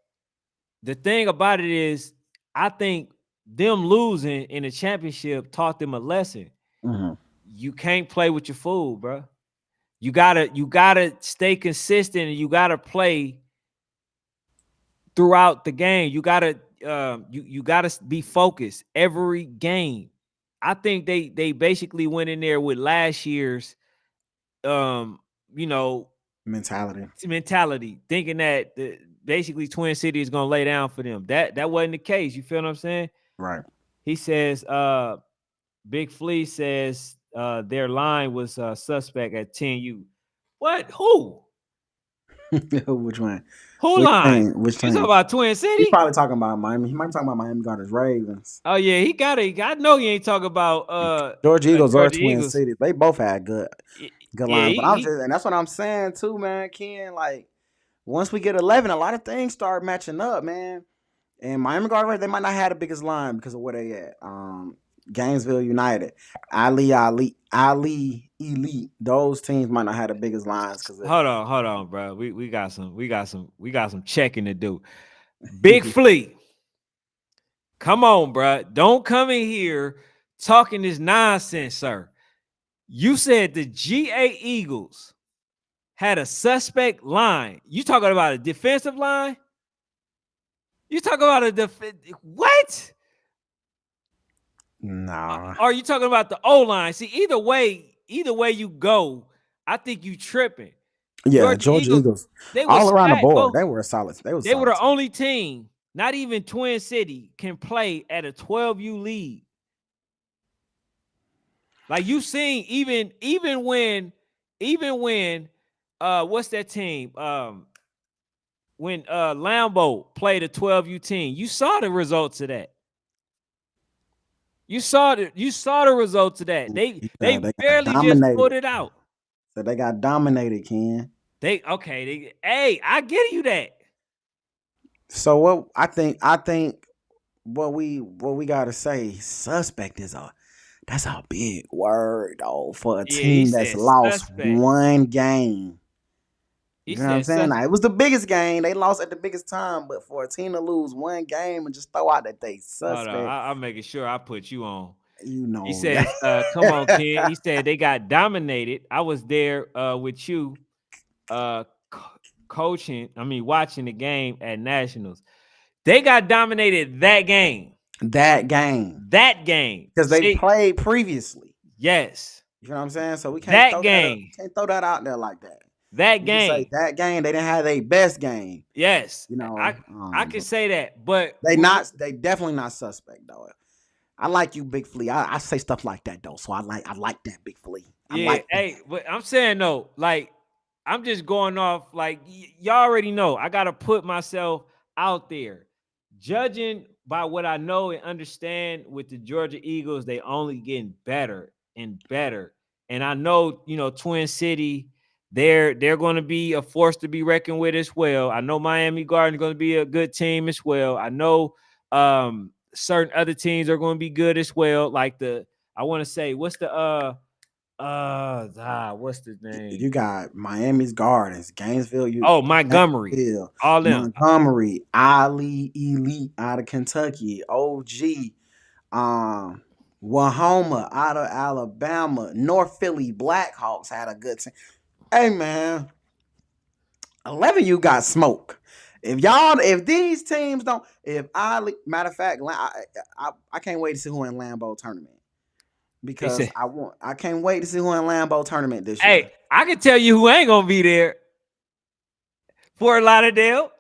the thing about it is I think them losing in the championship taught them a lesson. Mm-hmm. You can't play with your food, bro. You gotta stay consistent and you gotta play throughout the game. You gotta be focused every game. I think they basically went in there with last year's um you know Mentality. mentality, thinking that basically Twin City is gonna lay down for them. That wasn't the case. You feel what I'm saying? Right. He says Big Flea says their line was suspect at 10U. What? Who? Which one? Who Which line? team? Which You talking team? about Twin He's City? probably talking about Miami. He might be talking about Miami Gardens Ravens. Oh yeah, he got it. I know you ain't talking about Georgia Eagles or Georgia Twin Eagles. City. They both had good Yeah, lines. But I'm he just, and that's what I'm saying too, man. Ken, like once we get 11, a lot of things start matching up, man. And Miami Gardens, they might not have the biggest line because of where they at. Gainesville United, Ali Elite. Those teams might not have the biggest lines because of hold on, bro. We got some checking to do. Big Flea, come on, bro. Don't come in here talking this nonsense, sir. You said the GA Eagles had a suspect line. You talking about a defensive line? You talking about what? nah. Are you talking about the O line? See, either way you go, I think you tripping. Yeah, Georgia Georgia Eagles, Eagles. they were All around the stacked, board. bro. They were a solid. They was a They were solid the team. only team, not even Twin City, can play at a 12U lead. Like you seen, even when what's that team? When Lambo played a 12U team, you saw the results of that. You saw the results of that. They They got barely just dominated. put it out. So they got dominated, Ken. Hey, I get you that. So what I think what we gotta say, suspect is that's a big word though for a Yeah, he team that's said lost suspect. one game. He You know what I'm said saying? sus. Now, it was the biggest game. They lost at the biggest time, but for a team to lose one game and just throw out that they Hold on, suspect, I'm making sure I put you on. you He know says, "Come on, kid." He said they got dominated. I was there with you, coaching. I mean, watching the game at Nationals. They got dominated that game. that game That game. because they See, played previously. yes, You know what I'm saying? So we can't that throw that up. game. We can't throw that out there like that. That We can say game. that game they didn't have their best game. Yes, You know, I can but say that, but they definitely not suspect though. I like you, Big Flea. I say stuff like that though, so I like that, Big Flea. I yeah, like that. hey, but I'm saying though, like I'm just going off like y'all already know. I gotta put myself out there, judging by what I know and understand with the Georgia Eagles, they only getting better and better. And I know, Twin City, they're going to be a force to be reckoned with as well. I know Miami Garden is going to be a good team as well. I know certain other teams are going to be good as well. Like I want to say, what's the name? You got Miami's Gardens, Gainesville, Oh, Montgomery. Gainesville, All them. Montgomery, Ali Elite out of Kentucky, OG, Wahoma out of Alabama, North Philly Blackhawks had a good team. Hey man, 11 you got smoke. If these teams don't, if Ali, matter of fact, I can't wait to see who in Lambo tournament because I can't wait to see who in Lambo tournament this year. Hey, I can tell you who ain't gonna be there. Fort Lauderdale.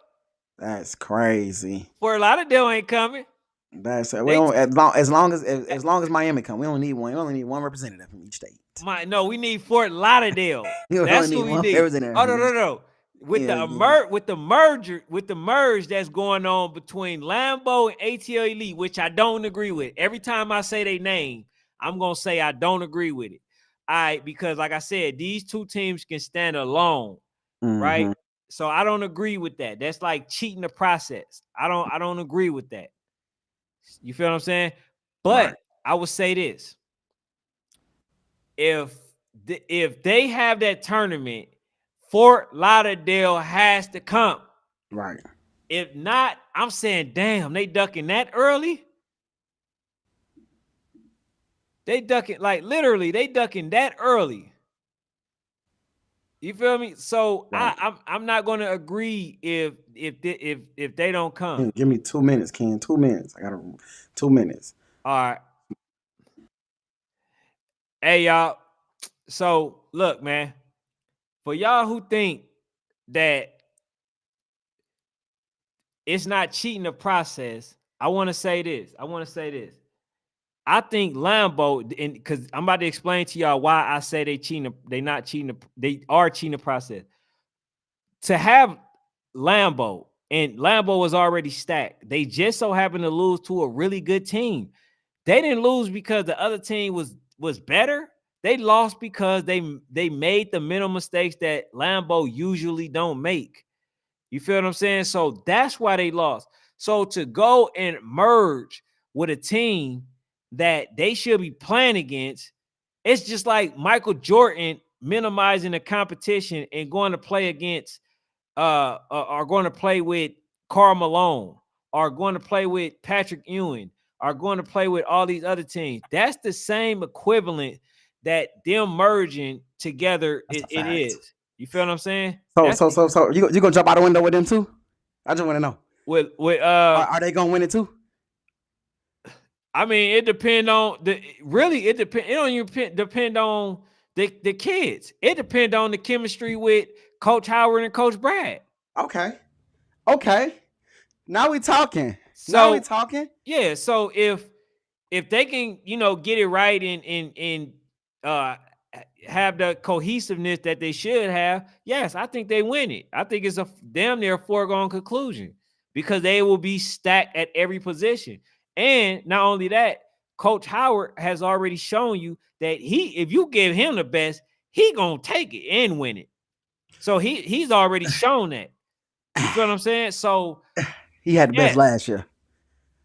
That's crazy. Fort Lauderdale ain't coming. That's we don't, as long as Miami come, we don't need one. We only need one representative from each state. We need Fort Lauderdale. That's what we need. Oh no. With the merge that's going on between Lambo and ATL Elite, which I don't agree with. Every time I say their name, I'm gonna say I don't agree with it. Because like I said, these two teams can stand alone, right? So I don't agree with that. That's like cheating the process. I don't agree with that. You feel what I'm saying? But I would say this: if they have that tournament, Fort Lauderdale has to come. Right. If not, I'm saying, damn, they ducking that early. They ducking literally. They ducking that early. You feel me? So I'm not going to agree if they don't come. Give me 2 minutes, Ken. 2 minutes. I got 2 minutes. All right. Hey y'all. So look, man. For y'all who think that it's not cheating the process, I want to say this. I think Lambo, and because I'm about to explain to y'all why I say they are cheating the process. To have Lambo, and Lambo was already stacked. They just so happened to lose to a really good team. They didn't lose because the other team was better. They lost because they made the mental mistakes that Lambo usually don't make. You feel what I'm saying? So that's why they lost. So to go and merge with a team that they should be playing against, it's just like Michael Jordan minimizing the competition and going to play against are going to play with Karl Malone, are going to play with Patrick Ewing, are going to play with all these other teams. That's the same equivalent that them merging together it is. You feel what I'm saying? So you gonna jump out the window with them too? I just want to know. Are they gonna win it too? I mean, it depends on it don't even depend on the kids. It depends on the chemistry with Coach Howard and Coach Brad. Okay. Now we talking. Yeah. So if they can, get it right and have the cohesiveness that they should have, yes, I think they win it. I think it's a damn near foregone conclusion because they will be stacked at every position. And not only that, Coach Howard has already shown you that if you give him the best, he gonna take it and win it. So he's already shown that. You feel what I'm saying? So he had the best last year.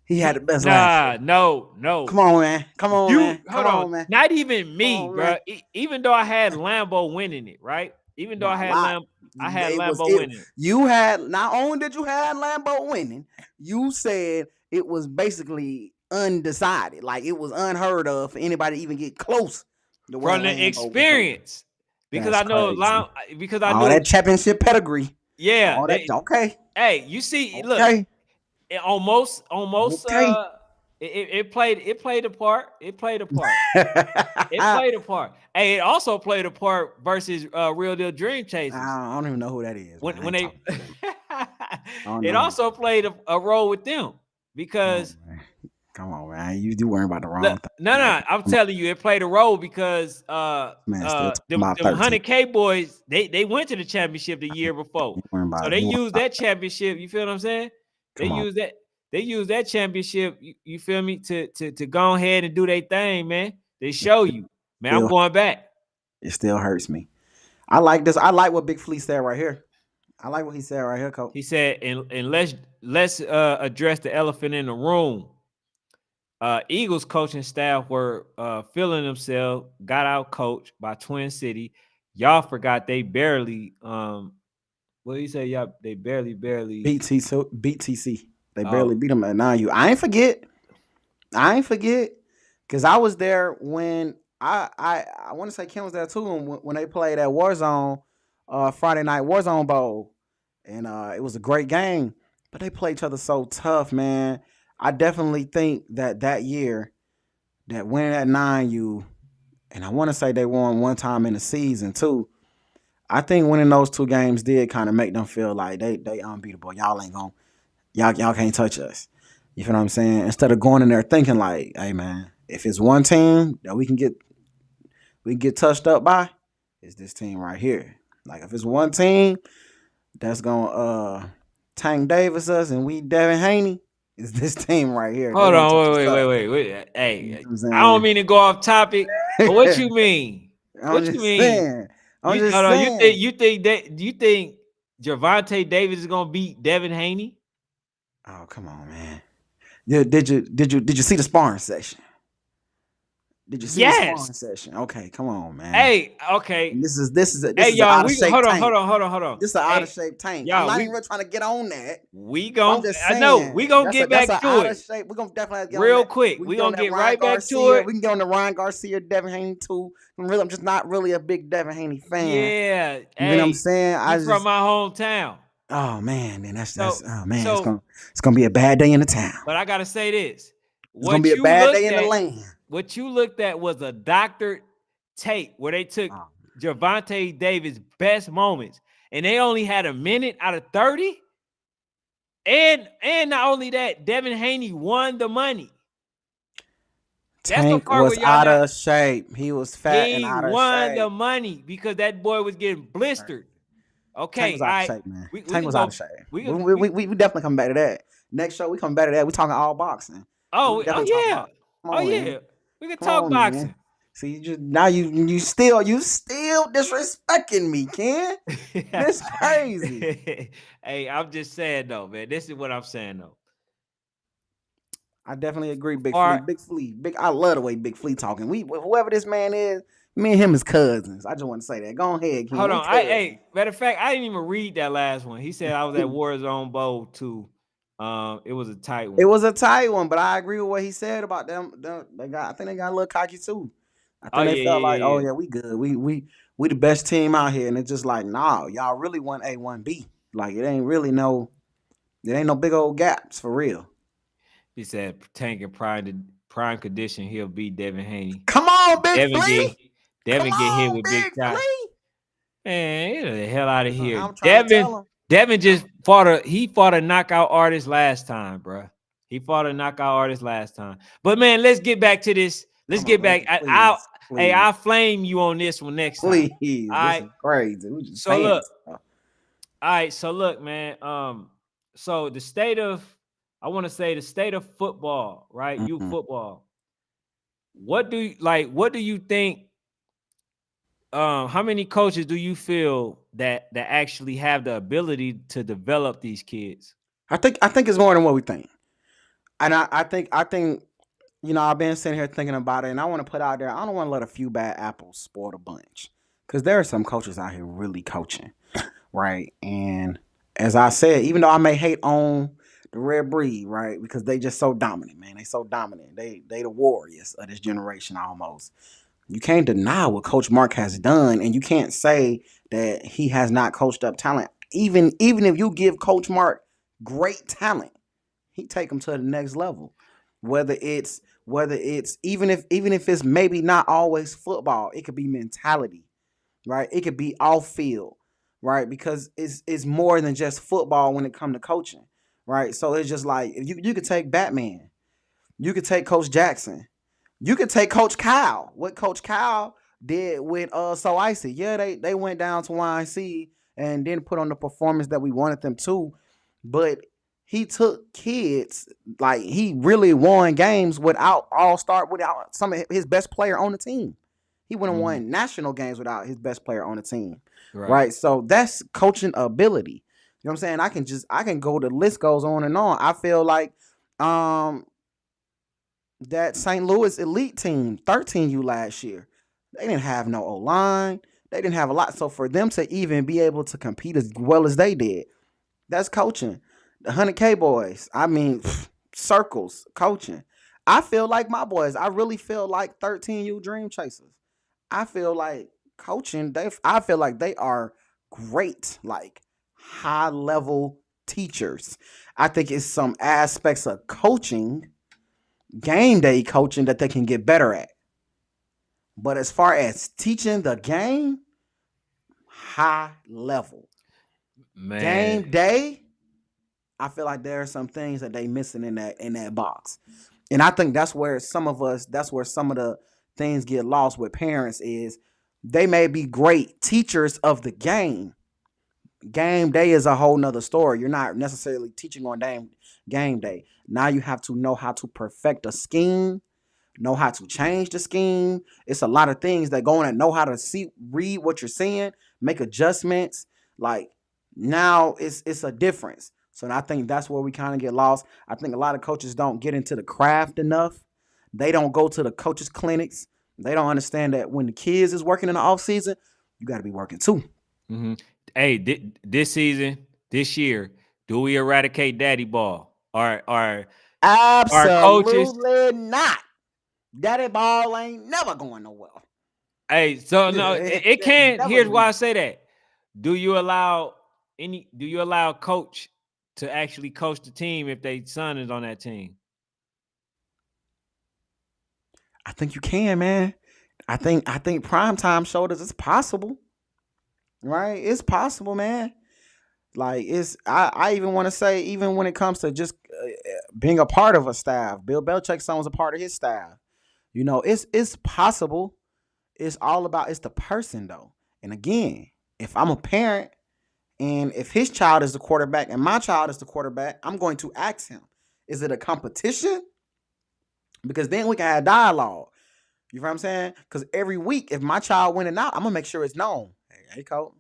He had the best last year. No. Come on, man. Hold on, man. Not even me, bro. Even though I had Lambo winning it, right? Even though I had Lambo winning it. You had, not only did you have Lambo winning, you said it was basically undecided. Like it was unheard of for anybody to even get close to from the experience. Because I know that championship pedigree. Yeah. Okay. Hey, you see, look. It almost okay. It played a part. It played a part. Hey, it also played a part versus Real Deal Dream Chasers. I don't even know who that is. When they it also played a role with them because come on, man. You do worry about the wrong thing. No, I'm telling you, it played a role because them 100K boys, they went to the championship the year before. So they used that championship. You feel what I'm saying? They used that. They use that championship, you feel me, to go ahead and do their thing, man. They show you, man, I'm Still, going back. it still hurts me. I like this. I like what Big Flea said right here. I like what he said right here, Coach. He said, and let's address the elephant in the room. Eagles coaching staff were feeling themselves, got out coached by Twin City. Y'all forgot they barely what do you say? Y'all they barely Beat TC. They barely oh beat them at 9U. I ain't forget. Cause I was there when I want to say Kim was there too when they played at Warzone, Friday night Warzone Bowl, and it was a great game. But they played each other so tough, man. I definitely think that year that winning at 9U, and I want to say they won one time in the season too. I think winning those two games did kind of make them feel like they unbeatable. Y'all ain't gonna y'all can't touch us. You feel what I'm saying? Instead of going in there thinking like, hey man, if it's one team that we can get touched up by, it's this team right here. Like if it's one team that's gonna Tank Davis us and we Devin Haney, it's this team right here. They're hold gonna touch on, us up. wait. You know Hey, what I'm I don't saying? mean to go off topic, but what you mean? I'm What you just mean? saying. I'm You just hold on, saying. you think Javante Davis is gonna beat Devin Haney? Oh, come on, man. Did you see the sparring session? Did you see the Yes. sparring session? Okay, come on, man. Hey, okay. And this Hey, is an y'all, out of we shape tank. hold on. This is an out of Hey, shape tank. I'm y'all, not even really trying to get on that. we But I'm gon' just I know saying we gonna that's get an back to out of it shape. We're gonna definitely have to get on real that. quick. We can We get on gonna that get Ryan right back to Garcia. it. We can get on the Ryan Garcia, Devin Haney too. I'm just not really a big Devin Haney fan. Yeah. You know what I'm Hey, saying? he I from just my hometown. oh man, then that's So oh man, so it's gonna be a bad day in the town. but I gotta say this. It's gonna be a bad day in the land. What you looked at was a doctored tape where they took Oh, Javante Davis' best moments, and they only had a minute out of 30. And not only that, Devin Haney won the money. That's the Tank part where was y'all out not. of shape. He was fat and He out of won the shape. money because that boy was getting blistered. Tank Okay, was all out of right. shape, man. We Tank can was out of go. shape. We We, can. we, we, we definitely come back to that. Next show, we come back to that. We talking all boxing. We Oh definitely talk yeah. about. Come Oh on, man. yeah. We can Come talk on, man. boxing. See, you just now you still disrespecting me, Ken. This crazy. Hey, I'm just saying though, man. This is what I'm saying though. I definitely agree, Big Flea. Far, Big Flea. I love the way Big Flea talking. Whoever this man is, me and him is cousins. I just want to say that. Go ahead, Ken. hold We on. cousins. Matter of fact, I didn't even read that last one. He said I was at Warzone Bowl too. It was a tight It one. was a tight one, but I agree with what he said about them. I think they got a little cocky too. I Oh think they felt like, oh yeah. yeah, we good. We the best team out here, and it's just like, nah, y'all really want A1B. Like it ain't no big old gaps for real. He said Tank in prime condition, he'll beat Devin Haney. Come on, Big Devin get Flea. Come Devin get hit on, with big Big shots. Flea. Man, get the hell out of here. I'm trying to tell him. Devin just fought a knockout artist last time, bro. He fought a knockout artist last time. But man, let's get back to this. Let's Come on, get back. please, please, I'll flame you on this one next time. please. All This right. is crazy. We just So saying look, stuff. all right. So look, man. So the state of I want to say the state of football, right? Youth Mm-mm. football. What do you think? How many coaches do you feel that actually have the ability to develop these kids? I think it's more than what we think. And I think I've been sitting here thinking about it, and I want to put out there. I don't want to let a few bad apples spoil the bunch, because there are some coaches out here really coaching, right? And as I said, even though I may hate on the red breed, right, because they just so dominant, man. They so dominant. They the warriors of this generation almost. You can't deny what Coach Mark has done, and you can't say that he has not coached up talent. Even if you give Coach Mark great talent, he take them to the next level. Whether it's even if it's maybe not always football, it could be mentality, right? It could be off field, right? Because it's more than just football when it comes to coaching, right? So it's just like you could take Batman, you could take Coach Jackson, you could take Coach Kyle. What Coach Kyle did with So Icy, yeah, they went down to YNC and didn't put on the performance that we wanted them to, but he took kids, like he really won games without without some of his best player on the team. He wouldn't have Mhm. won national games without his best player on the team. Right. Right. So that's coaching ability. You know what I'm saying? I can go, the list goes on and on. I feel like um that St. Louis elite team, 13U last year, they didn't have no O line. They didn't have a lot. So for them to even be able to compete as well as they did, that's coaching. The 100K boys, I mean, circles, coaching. I feel like my boys, I really feel like 13U dream chasers. I feel like coaching, I feel like they are great, like high level teachers. I think it's some aspects of coaching, game day coaching, that they can get better at. But as far as teaching the game, high level. Man, Game day, I feel like there are some things that they missing in that box. And I think that's where some of the things get lost with parents is they may be great teachers of the game. Game day is a whole nother story. You're not necessarily teaching on game day. Now you have to know how to perfect a scheme, know how to change the scheme. It's a lot of things that go in and know how to read what you're seeing, make adjustments. Like now it's a difference. So I think that's where we kind of get lost. I think a lot of coaches don't get into the craft enough. They don't go to the coaches clinics. They don't understand that when the kids is working in the off season, you got to be working too. mhm. Hey, this season, this year, do we eradicate daddy ball? Our coaches. Absolutely not. Daddy ball ain't never going nowhere. Hey, so no, it can't. Never Here's why I leaving. say that. Do you allow coach to actually coach the team if their son is on that team? I think you can, man. I think primetime showed us it's possible, right? It's possible, man. Like I even want to say, even when it comes to just being a part of a staff, Bill Belichick's son was a part of his staff. You know, it's possible. It's all about, it's the person though. And again, if I'm a parent and if his child is the quarterback and my child is the quarterback, I'm going to ask him, is it a competition? Because then we can have dialogue. You know what I'm saying? Because every week, if my child winning out, I'm gonna make sure it's known. Hey, coach,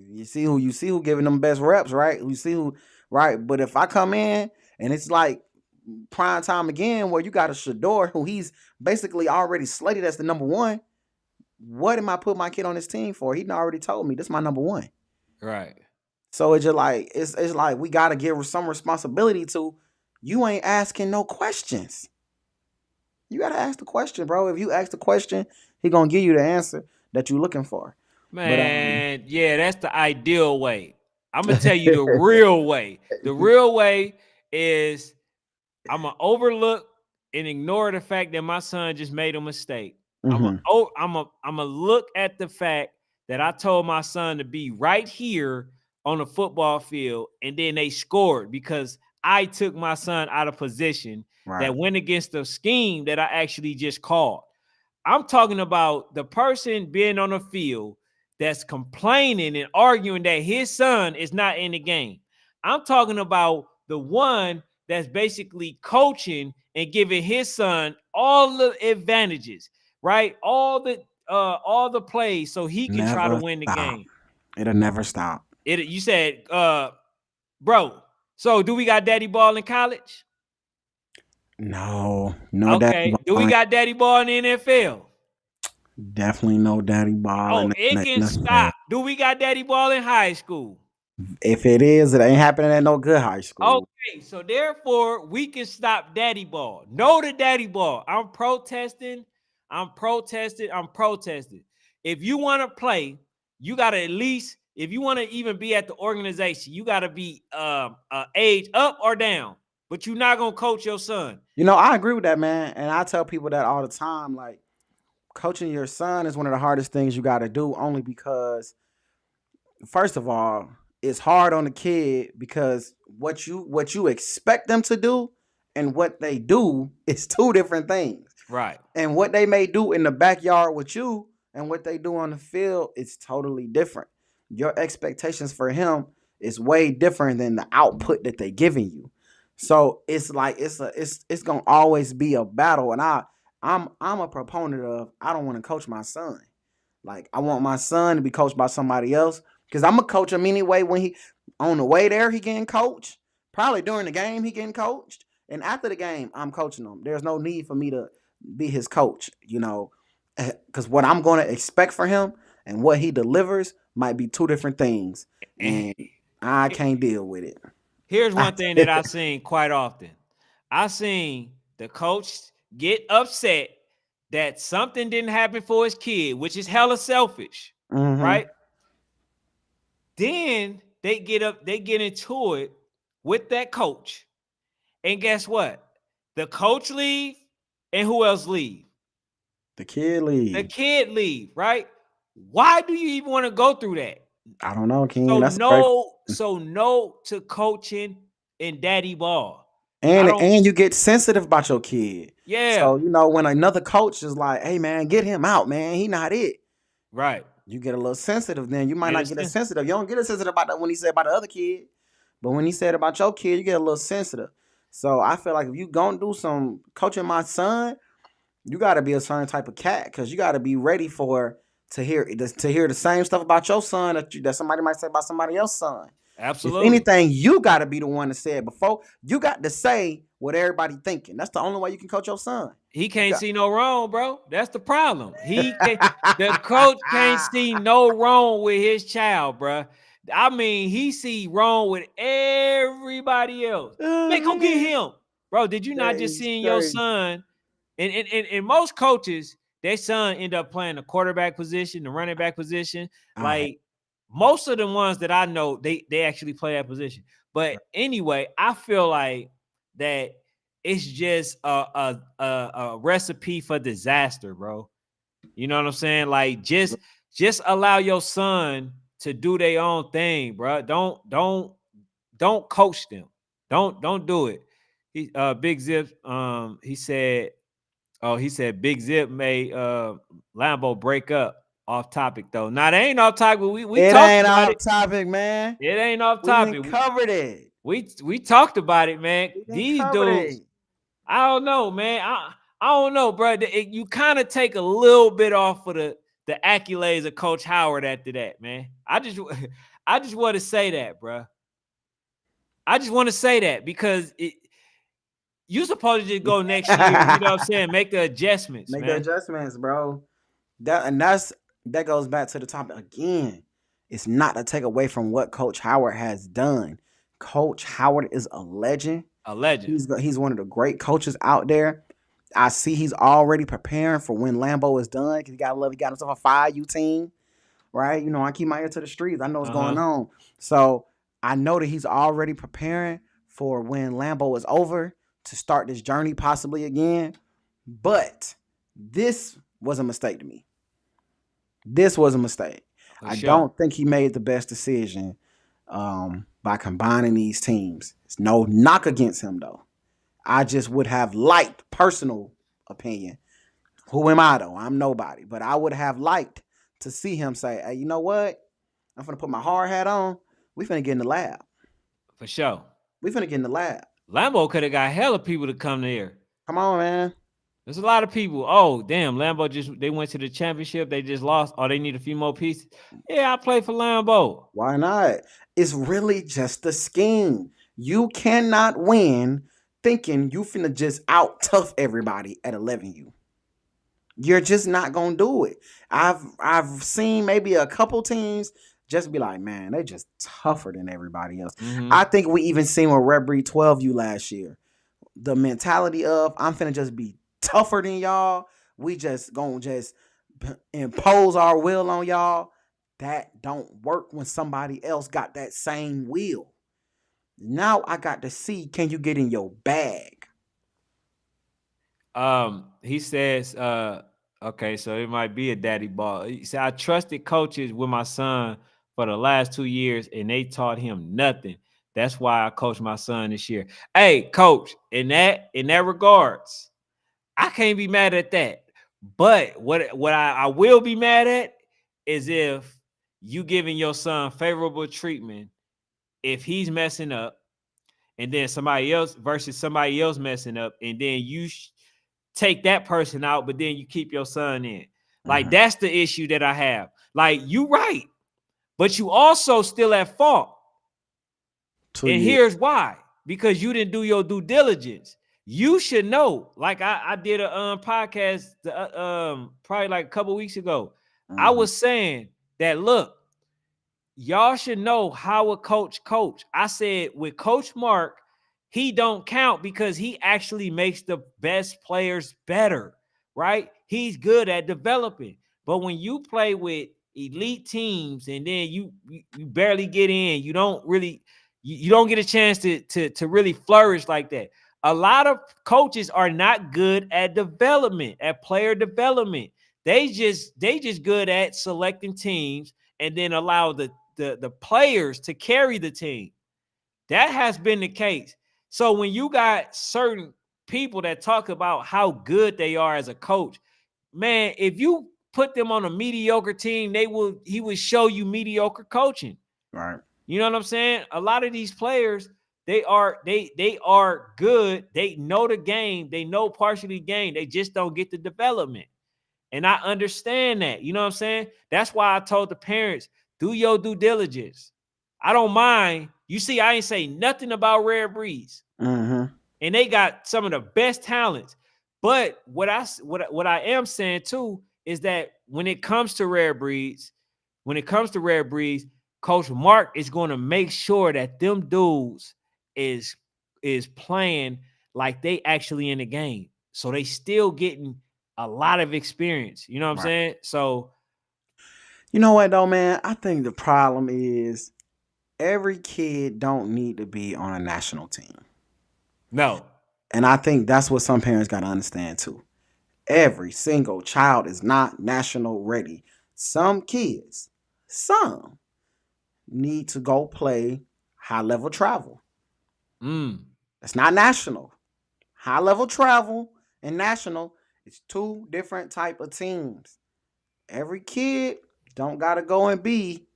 you see who giving them best reps, right? You see who, right? But if I come in and it's like prime time again, where you got a Shador who he's basically already slated as the number one, what am I putting my kid on this team for? He already told me this is my number one. Right. So it's just like it's like we gotta give some responsibility to. You ain't asking no questions. You gotta ask the question, bro. If you ask the question, he gonna give you the answer that you're looking for. But Man, yeah, that's the ideal way. I'm gonna tell you the real way. The real way is I'm gonna overlook and ignore the fact that my son just made a mistake. mhm, I'm gonna look at the fact that I told my son to be right here on the football field, and then they scored because I took my son out of position right. that went against the scheme that I actually just called. I'm talking about the person being on the field that's complaining and arguing that his son is not in the game. I'm talking about the one that's basically coaching and giving his son all the advantages, right? All the plays so he can try to Never win the stop. game. It'll never stop. It you said, bro. So do we got daddy ball in college? No, no daddy Okay. Do we ball. got daddy ball in the NFL? Definitely no daddy ball Oh, in it in can the NFL. stop. Do we got daddy ball in high school? If it is, it ain't happening at no good high school. Okay, so therefore we can stop daddy ball. No to daddy ball. I'm protesting. I'm protesting. I'm protesting. If you want to play, you got to at least, if you want to even be at the organization, you got to be age up or down. But you're not gonna coach your son. You know, I agree with that, man. And I tell people that all the time. Like, coaching your son is one of the hardest things you got to do, only because first of all, it's hard on the kid because what you expect them to do and what they do is two different things. Right. And what they may do in the backyard with you and what they do on the field is totally different. Your expectations for him is way different than the output that they giving you. So it's like it's gonna always be a battle. And I'm a proponent of I don't want to coach my son. Like I want my son to be coached by somebody else because I'm gonna coach him anyway. When he on the way there, he getting coached. Probably during the game, he getting coached, and after the game, I'm coaching him. There's no need for me to be his coach, because what I'm going to expect for him and what he delivers might be two different things, And and I can't deal with it. here's one thing that I've seen quite often. I've seen the coach get upset that something didn't happen for his kid, which is hella selfish, Mm-hmm. right? Then they get into it with that coach. And guess what? The coach leave, and who else leave? The kid The league. kid leave, right? Why do you even want to go through that? I don't know, King. So That's a great. no to coaching in daddy ball. I And don't. and you get sensitive about your kid. Yeah, So when another coach is like, "Hey man, get him out, man. He not it." right. You get a little sensitive. Then you might Get not it? get as sensitive. You don't get as sensitive about that when he said about the other kid, but when he said about your kid, you get a little sensitive. So I feel like if you gonna do some coaching my son, you got to be a certain type of cat because you got to be ready for to hear the same stuff about your son that somebody might say about somebody else's son. If Absolutely. anything, you got to be the one to say it before. You got to say what everybody thinking. That's the only way you can coach your son. He You can't got. see no wrong, bro. That's the problem. He can't. The coach can't see no wrong with his child, bro. I mean, he see wrong with everybody else. Man, Oh go get man, him, bro. Did you not that just is see your crazy. son? And most coaches, their son end up playing the quarterback position, the running back position. I Like most of the ones that I know, they actually play that position. But anyway, I feel like that it's just a recipe for disaster, bro. You know what I'm saying? Like just allow your son to do their own thing, bro. Don't coach them. Don't do it. He Big Zip he said, oh, he said Big Zip made Lambo break up. Off topic though. Now they ain't off topic. We It talked ain't about it. off topic, man. It ain't off We didn't topic. covered it. We talked about it, man. We didn't These covered dudes, it. I don't know, man. I don't know, bro. You kind of take a little bit off of the accolades of Coach Howard after that, man. I just want to say that, bro. I just want to say that because you supposed to just go next year. You know what I'm saying? Make the adjustments, Make the man. adjustments, bro. That goes back to the topic again. It's not to take away from what Coach Howard has done. Coach Howard is a legend. A legend. He's one of the great coaches out there. I see he's already preparing for when Lambo is done. Cause he got himself a 5U team, right? I keep my ear to the streets. I know what's Uh going huh. on. So I know that he's already preparing for when Lambo is over to start this journey possibly again. But this was a mistake to me. This was a mistake. For I sure. don't think he made the best decision by combining these teams. It's no knock against him though. I just would have liked, personal opinion. Who am I though? I'm nobody. But I would have liked to see him say, "Hey, you know what? I'm finna put my hard hat on. We finna get in the lab. For sure. We finna get in the lab. Lambo could have got hella people to come there. Come on, man. There's a lot of people. Oh, damn, Lambo they went to the championship. They just lost. Oh, they need a few more pieces. Yeah, I play for Lambo. Why not? It's really just a scheme. You cannot win thinking you finna just out tough everybody at 11U. You're just not gonna do it. I've seen maybe a couple teams just be like, man, they just tougher than everybody else. Mm-hmm. I think we even seen with Red Breed 12U last year. The mentality of I'm finna just be tougher than y'all. We just gonna just impose our will on y'all. That don't work when somebody else got that same will. Now I got to see, can you get in your bag? He says, okay, so it might be a daddy ball. He said, I trusted coaches with my son for the last 2 years, and they taught him nothing. That's why I coach my son this year. Hey, coach, in that regards, I can't be mad at that. But what I will be mad at is if you giving your son favorable treatment if he's messing up, and then somebody else versus somebody else messing up, and then you take that person out, but then you keep your son in. Like Mm-hmm. that's the issue that I have. Like you right, but you also still at fault. And2 years. here's why: because you didn't do your due diligence. You should know. Like I did a podcast probably like a couple weeks ago. I Mm-hmm. was saying that look, y'all should know how a coach. I said with Coach Mark, he don't count because he actually makes the best players better, right? He's good at developing. But when you play with elite teams and then you barely get in, you don't really you don't get a chance to really flourish like that. A lot of coaches are not good at development, at player development. They just good at selecting teams and then allow the players to carry the team. That has been the case. So when you got certain people that talk about how good they are as a coach, man, if you put them on a mediocre team, he would show you mediocre coaching. Right. You know what I'm saying? A lot of these players, they are good. They know the game. They know partially the game. They just don't get the development. And I understand that. You know what I'm saying? That's why I told the parents, do your due diligence. I don't mind. You see, I ain't say nothing about rare breeds. Mm-hmm. And they got some of the best talents. But what I am saying too is that when it comes to rare breeds, Coach Mark is going to make sure that them dudes is is playing like they actually in the game. So they still getting a lot of experience. You know what I'm Right. saying? So You know what though, man? I think the problem is every kid don't need to be on a national team. no. And I think that's what some parents got to understand too. Every single child is not national ready. Some kids, some need to go play high level travel. Mm. It's not national. High level travel and national is two different type of teams. Every kid don't gotta go and be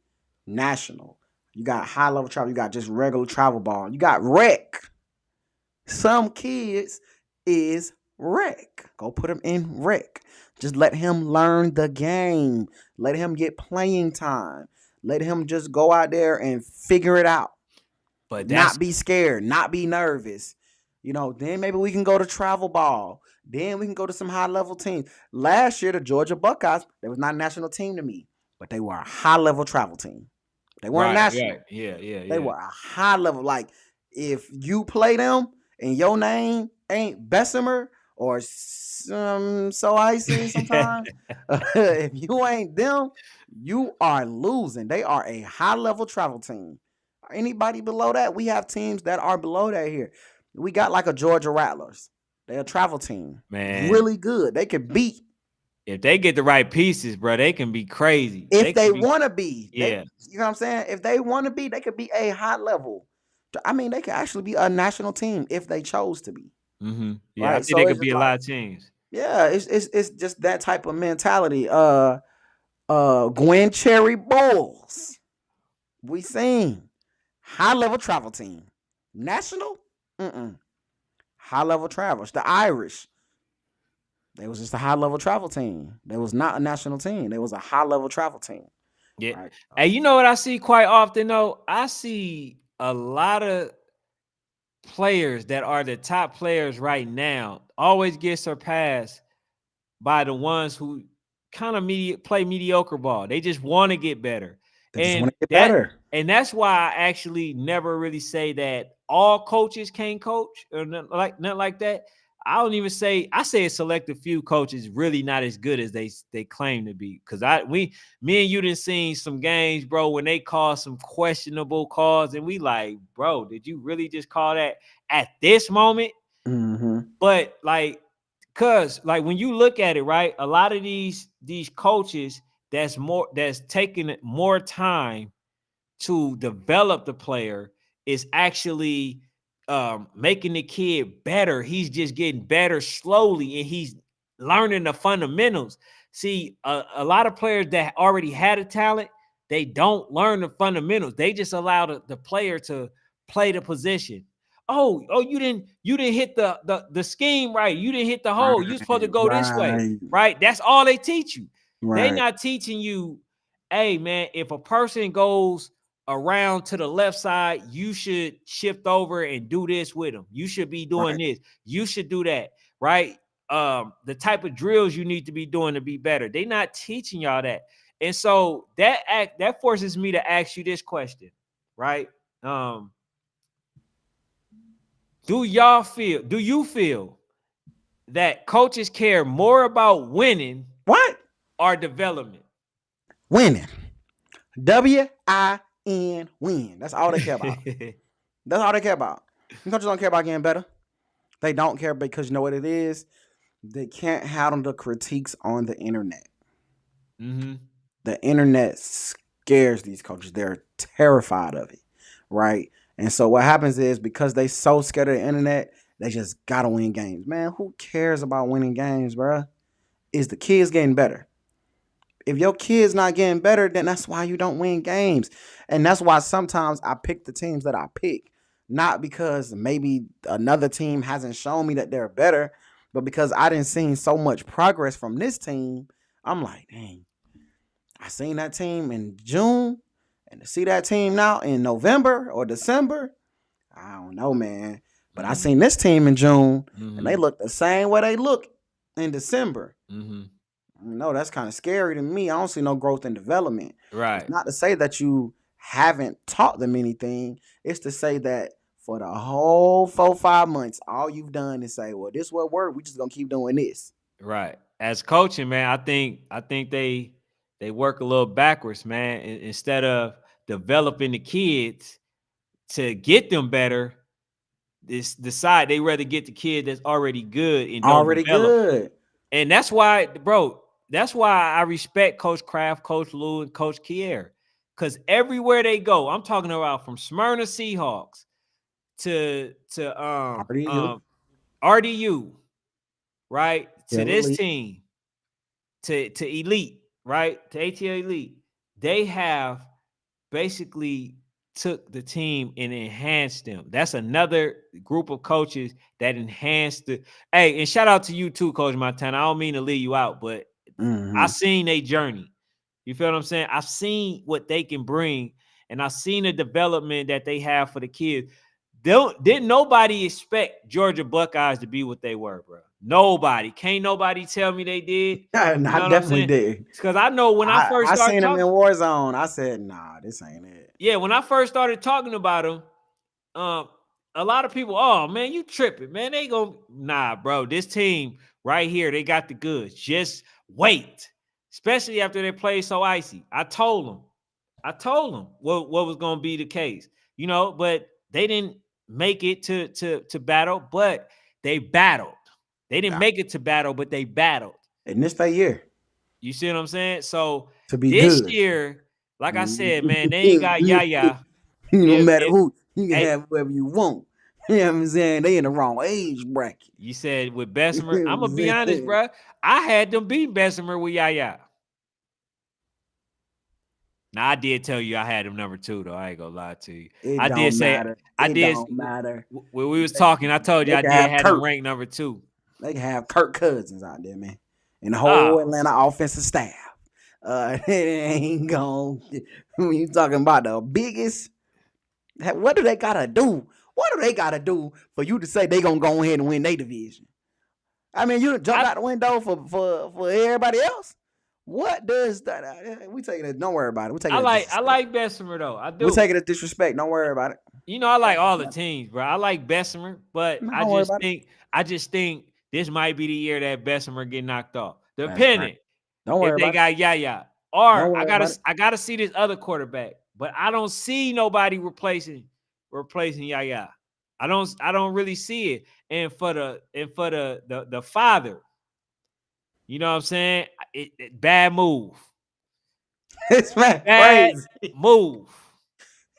national. You got high level travel. You got just regular travel ball. You got rec. Some kids is rec. Go put him in rec. Just let him learn the game. Let him get playing time. Let him just go out there and figure it out. But that's Not be scared. Not be nervous. Then maybe we can go to travel ball. Then we can go to some high level teams. Last year, the Georgia Buckeyes, they was not a national team to me, but they were a high level travel team. They weren't right, right. national. Yeah, yeah, They yeah. were a high level. Like if you play them and your name ain't Bessemer or some so icy sometimes, if you ain't them, you are losing. They are a high level travel team. Anybody below that, we have teams that are below that here. We got like a Georgia Rattlers. They're a travel team. Man, Really good. They could beat if they get the right pieces, bro, they can be crazy. if They they can be want to be. yeah. You know what I'm saying? If they want to be, they could be a high level. I mean, they could actually be a national team if they chose to be. Mm-hmm. Yeah, I Right. think they So it's could be just a like, lot of teams. yeah, it's just that type of mentality. Gwen Cherry Bulls. We seen high level travel team. National? Mm-mm. High level travelers. The Irish. They was just a high level travel team. They was not a national team. They was a high level travel team. Yeah. Right. Hey, you know what I see quite often though? I see a lot of players that are the top players right now always get surpassed by the ones who kind of play mediocre ball. They just want to get better. They just want And to get that better. and that's why I actually never really say that all coaches can't coach or nothing like that. I don't even say I say a selective few coaches really not as good as they claim to be. Cause me and you done seen some games, bro, when they call some questionable calls, and we like, bro, did you really just call that at this moment? Mm-hmm. But like, cause like when you look at it, right, a lot of these coaches that's taking more time to develop the player is actually making the kid better. He's just getting better slowly, and he's learning the fundamentals. See, a lot of players that already had a talent, they don't learn the fundamentals. They just allow the player to play the position. Oh, you didn't hit the scheme right. You didn't hit the hole. You're supposed to Right, go this way, right, right? That's all they teach you. They right. not teaching you, hey man, if a person goes around to the left side, you should shift over and do this with them. You should be doing Right. this. You should do that, right? The type of drills you need to be doing to be better. They not teaching y'all that. And so that forces me to ask you this question, right? Um, do you feel that coaches care more about winning What? or development? Winning. WIN win. That's all they care about. That's all they care about. Coaches don't care about getting better. They don't care because you know what it is? They can't handle the critiques on the internet. Mm-hmm. The internet scares these coaches. They're terrified of it, right? And so what happens is because they so scared of the internet, they just gotta win games. Man, who cares about winning games, bruh? Is the kids getting better? If your kid's not getting better, then that's why you don't win games. And that's why sometimes I pick the teams that I pick. Not because maybe another team hasn't shown me that they're better, but because I didn't see so much progress from this team. I'm like, dang, I seen that team in June, and to see that team now in November or December, I don't know, man. But I Mm-hmm. seen this team in June, and they Mm-hmm. look the same way they look in December. Mm-hmm. No, that's kind of scary to me. I don't see no growth and development. It's Right. not to say that you haven't taught them anything. It's to say that for the whole 4 5 months, all you've done is say, "Well, this what worked. We just gonna keep doing this." Right. As coaching, man, I think they work a little backwards, man. Instead of developing the kids to get them better, this decide they rather get the kid that's already good and don't Already develop. good. And that's why, bro, that's why I respect Coach Kraft, Coach Lou, and Coach Kier. Because everywhere they go, I'm talking about from Smyrna Seahawks to Already you. RDU, right? To Yeah, this really. team, to Elite, right? To ATL Elite, they have basically took the team and enhanced them. That's another group of coaches that enhanced the. Hey, and shout out to you too, Coach Montana. I don't mean to leave you out, but I Mm-hmm. seen a journey. You feel what I'm saying? I've seen what they can bring, and I've seen the development that they have for the kids. Didn't nobody expect Georgia Buckeyes to be what they were, bro? Nobody. Can't nobody tell me they did. You I know what I'm definitely saying? did. Because I know when I first I started seen him in talking, Warzone. I said, "Nah, this ain't it." yeah, when I first started talking about them, um, a lot of people, oh man, you tripping, man. They go, nah, bro. This team right here, they got the goods. Just wait. Especially after they played so icy. I told them what was gonna be the case, but they didn't make it to battle, but they battled. They didn't Yeah. make it to battle, but they battled. And this that year You see what I'm saying? So to be this good. year, like I said, man, they ain't got No Yaya. matter If who, you can eh, have whoever you want. You know what I'm saying? They in the wrong age bracket. you said with You Bessemer, know I'm what gonna be I'm honest, saying? bro. I had them beat Bessemer with Yaya. Now I did tell you I had him number 2, though. I ain't gonna lie to you. It I did don't say matter. I It did don't matter. when we was talking. I told you They I can did have had him Kirk. ranked number 2. They can have Kirk Cousins out there, man. And the whole Ah, Atlanta offensive staff. It ain't gonna when you talking about the biggest. What do they gotta do? What do they gotta do for you to say they gonna go ahead and win their division? I mean, you jumped I out the window for everybody else. What does that? We taking it. Don't worry about it. We taking I it as like I disrespect. like Bessemer though. I We do. taking it as disrespect. Don't worry about it. I like all the Don't teams, bro. I like Bessemer, but I worry just about it. think I just think this might be the year that Bessemer get knocked off. That's right. Depending Don't worry if they about it. got Yaya. Don't Or I worry gotta about it. I gotta see this other quarterback, but I don't see nobody replacing Yaya. I don't really see it. And for the father, you know what I'm saying? Bad move. This man Bad crazy. move.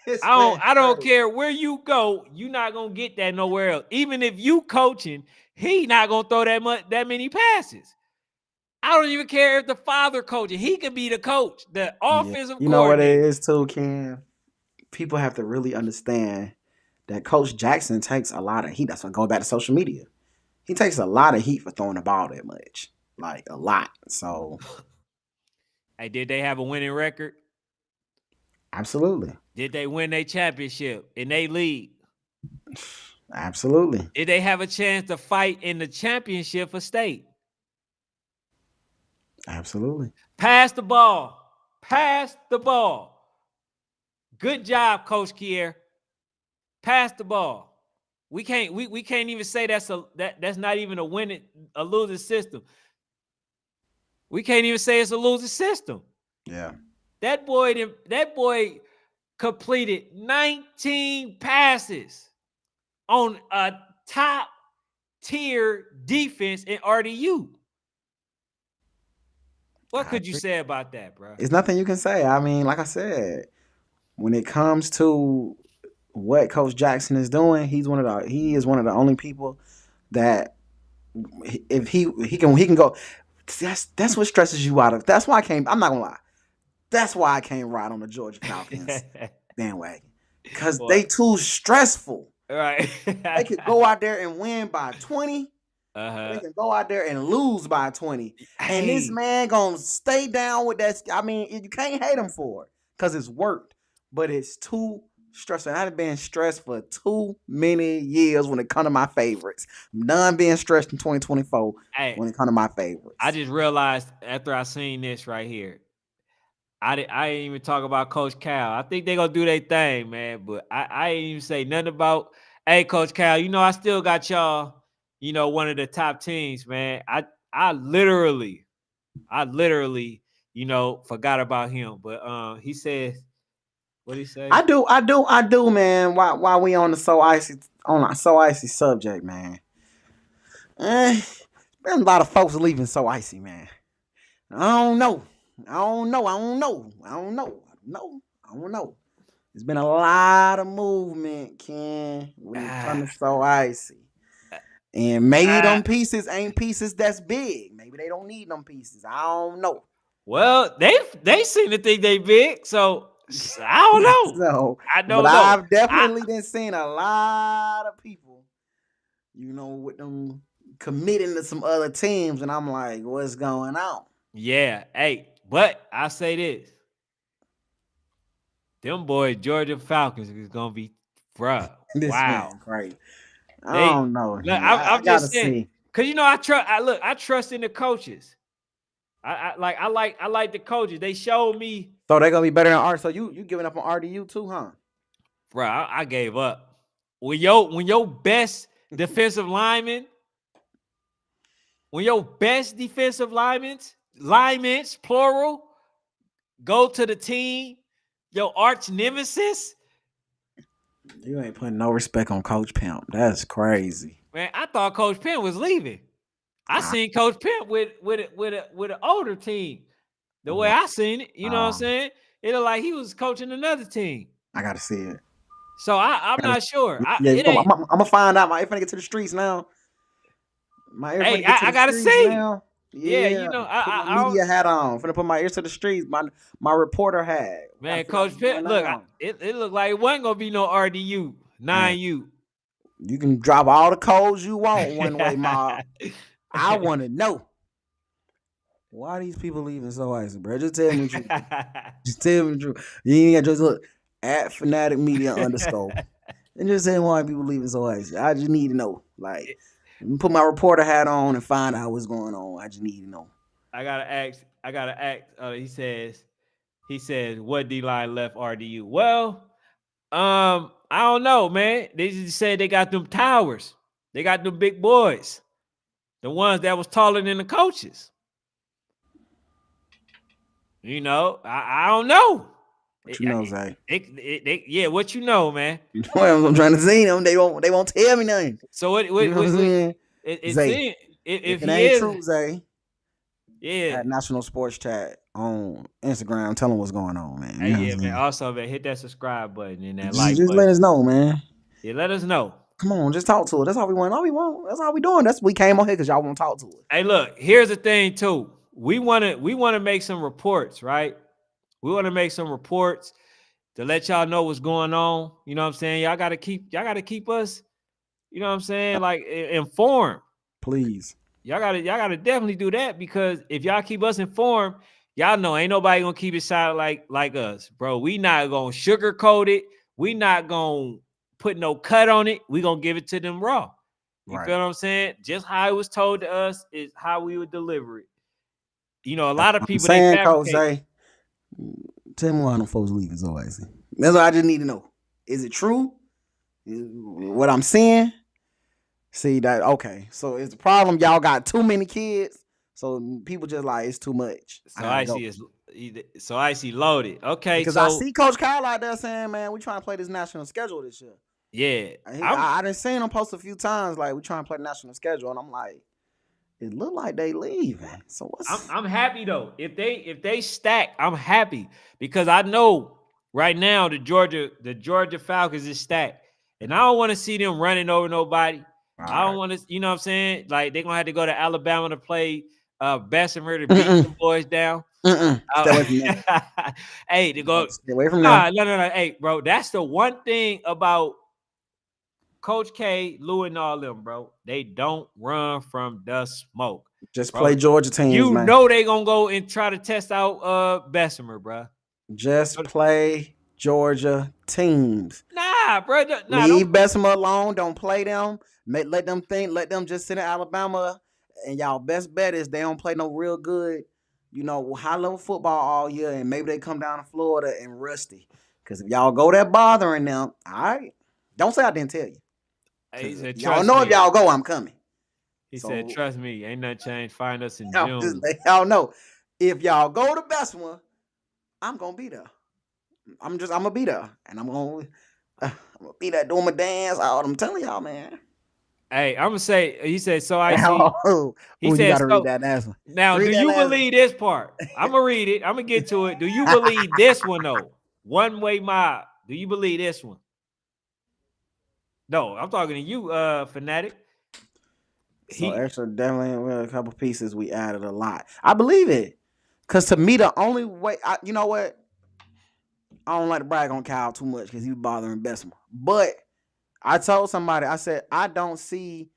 This I don't man I don't crazy. care where you go, you're not gonna get that nowhere else. Even if you coaching, he not gonna throw that many passes. I don't even care if the father coaching. He could be the coach, the Yeah. offensive You know what it coordinator. is too, Ken? People have to really understand that Coach Jackson takes a lot of heat. That's what going back to social media. He takes a lot of heat for throwing the ball that much. Like a lot. So Hey, did they have a winning record? absolutely. Did they win their championship in their league? Absolutely. Did they have a chance to fight in the championship for state? Absolutely. Pass the ball. Pass the ball. Good job, Coach Kier. Pass the ball. We can't even say that's not even a losing system. We can't even say it's a losing system. Yeah. That boy completed 19 passes on a top tier defense in RDU. What I could you agree. say about that, bro? It's nothing you can say. I mean, like I said, when it comes to what Coach Jackson is doing, he is one of the only people that if he can go. That's what stresses you out of. That's why I came. I'm not gonna lie. That's why I can't ride on the Georgia Falcons bandwagon because they What? too stressful. Right. They could go out there and win by 20. They Uh-huh. can go out there and lose by 20. And this Hey. man gonna stay down with that. I mean, you can't hate him for it because it's worked, but it's too stressful. I've been stressed for too many years when it comes to my favorites. I'm done being stressed in 2024 Hey, when it comes to my I favorites. just realized after I seen this right here. I didn't even talk about Coach Cal. I think they gonna do their thing, man. But I ain't even say nothing about, hey, Coach Cal, I still got y'all, one of the top teams, man. I literally, forgot about him. But he said, what he say? I do, man. Why we on the so icy subject, man? There's a lot of folks leaving so icy, man. I don't know. I don't know. I don't know. I don't know. No, I don't know. There's been a lot of movement, Ken, when it Ah, comes to so icy. And maybe ah. them pieces ain't pieces that's big. Maybe they don't need them pieces. I don't know. Well, they seem to think they big, so I don't know. So, I but don't know. I've definitely been seeing a lot of people, with them committing to some other teams, and I'm like, what's going on? Yeah, hey, but I say this. Them boys, Georgia Falcons, is gonna be, bruh. This Wow. man crazy. I They don't know. look, I I'm gotta just saying, see. because I trust in the coaches. I like the coaches. They showed me, So they're gonna be better than art. So you giving up on RDU too, huh? bruh. I gave up. When your best defensive lineman, when your best defensive linemen plural, go to the team, your arch nemesis, You ain't putting no respect on Coach Pimp. That's crazy. man. I thought Coach Penn was leaving. I I, seen Coach Pimp with an older team. The way well, I seen it, you know what I'm um, saying? It looked like he was coaching another team. I gotta see it. So I'm Gotta, not sure. yeah, It ain't. I'm gonna find out. My ear finna get to the streets now. My ear Hey, finna get to I the gotta streets see. now. Yeah, Yeah, put my I don't. media hat on. Finna put my ears to the streets. My reporter hat. Gotta Man, figure out Coach what's Pitt, going look, on. it looked like it wasn't gonna be no RDU, Hey, 9U. you can drop all the codes you want one way, ma. I want to know why these people leaving so icy, bro. Just tell me the truth. Just tell me the truth. You ain't got just look at fanatic media underscore and just tell me why people leaving so icy. I just need to know. Like, put my reporter hat on and find out what's going on. I just need to know. I gotta ask. I gotta ask. He says, what D line left RDU? Well, I don't know, man. They just said they got them towers. They got them big boys, the ones that was taller than the coaches. I don't know. What you know, Zay? Yeah, what you know, man. I'm trying to see them. They won't tell me nothing. So what? You know what I'm saying? It Zay, seems if if it he ain't is, true, Zay, yeah. at National Sports Chat on Instagram, tell them what's going on, man. You Hey, know what yeah, I'm man. saying? Also, man, hit that subscribe button and that Just, like just let button. us know, man. Yeah, let us know. Come on, just talk to us. That's all we want. All we want. That's all we doing. We came on here because y'all want to talk to us. Hey, look, here's the thing too. we wanna make some reports, right? We want to make some reports to let y'all know what's going on. You know what I'm saying? Y'all gotta keep us, you know what I'm saying, like informed. Please. Y'all gotta definitely do that because if y'all keep us informed, y'all know ain't nobody gonna keep it silent like us, bro. We not gonna sugarcoat it. We not gonna put no cut on it. We gonna give it to them raw. You Right. feel what I'm saying? Just how it was told to us is how we would deliver it. You know, a That's lot of what I'm people they saying, Coach fabricate. Zay. Tell me why them folks leaving so easy. That's what I just need to know. Is it true? What I'm seeing? See that? Okay. So it's the problem. Y'all got too many kids. So people just like it's too much. I So gotta I go. see so I see loaded. Okay, Because I so see Coach Kyle out there saying, "Man, we trying to play this national schedule this year." yeah, I done seen him post a few times like we trying to play the national schedule, and I'm like, it look like they leaving. So what's I'm happy though. If they stack, I'm happy because I know right now the Georgia Falcons is stacked, and I don't want to see them running over nobody. all I don't right? want to, you know what I'm saying? Like they're gonna have to go to Alabama to play Bessemer to beat Mm-mm, them boys down. Stay away from that. Hey, to go. Stay away from Nah, there. no. Hey, bro, that's the one thing about Coach K, Lou, and all them, bro. They don't run from the smoke, Just bro. play Georgia teams, You man. know they gonna go and try to test out Bessemer, bro. Just play Georgia teams. Nah, bro. Nah, don't. Leave Bessemer alone. Don't play them. Let them think. Let them just sit in Alabama. And y'all best bet is they don't play no real good, high level football all year. And maybe they come down to Florida and rusty. Because if y'all go there bothering them, all right. Don't say I didn't tell you. He Because said, y'all "Trust know if me." y'all go, I'm coming. He said, So "Trust me. Ain't nothing changed. Find us in I'm just June." let y'all know. If y'all go to Bessemer, I'm gonna be there. I'm gonna be there. And I'm gonna be there doing my dance. All I'm telling y'all, man. Hey, I'm gonna say. He said, "So I see." Oh, He you said, gotta read "So that last one. now, do Read that you last believe this part?" I'm gonna read it. I'm gonna get to it. Do you one. believe this one though? One way mob. Do you believe this one? No, I'm talking to you, fanatic. So He extra definitely with a couple pieces we added a lot. I believe it. Cause to me the only way you know what? I don't like to brag on Kyle too much because he's bothering Bessemer. But I told somebody, I said, I don't see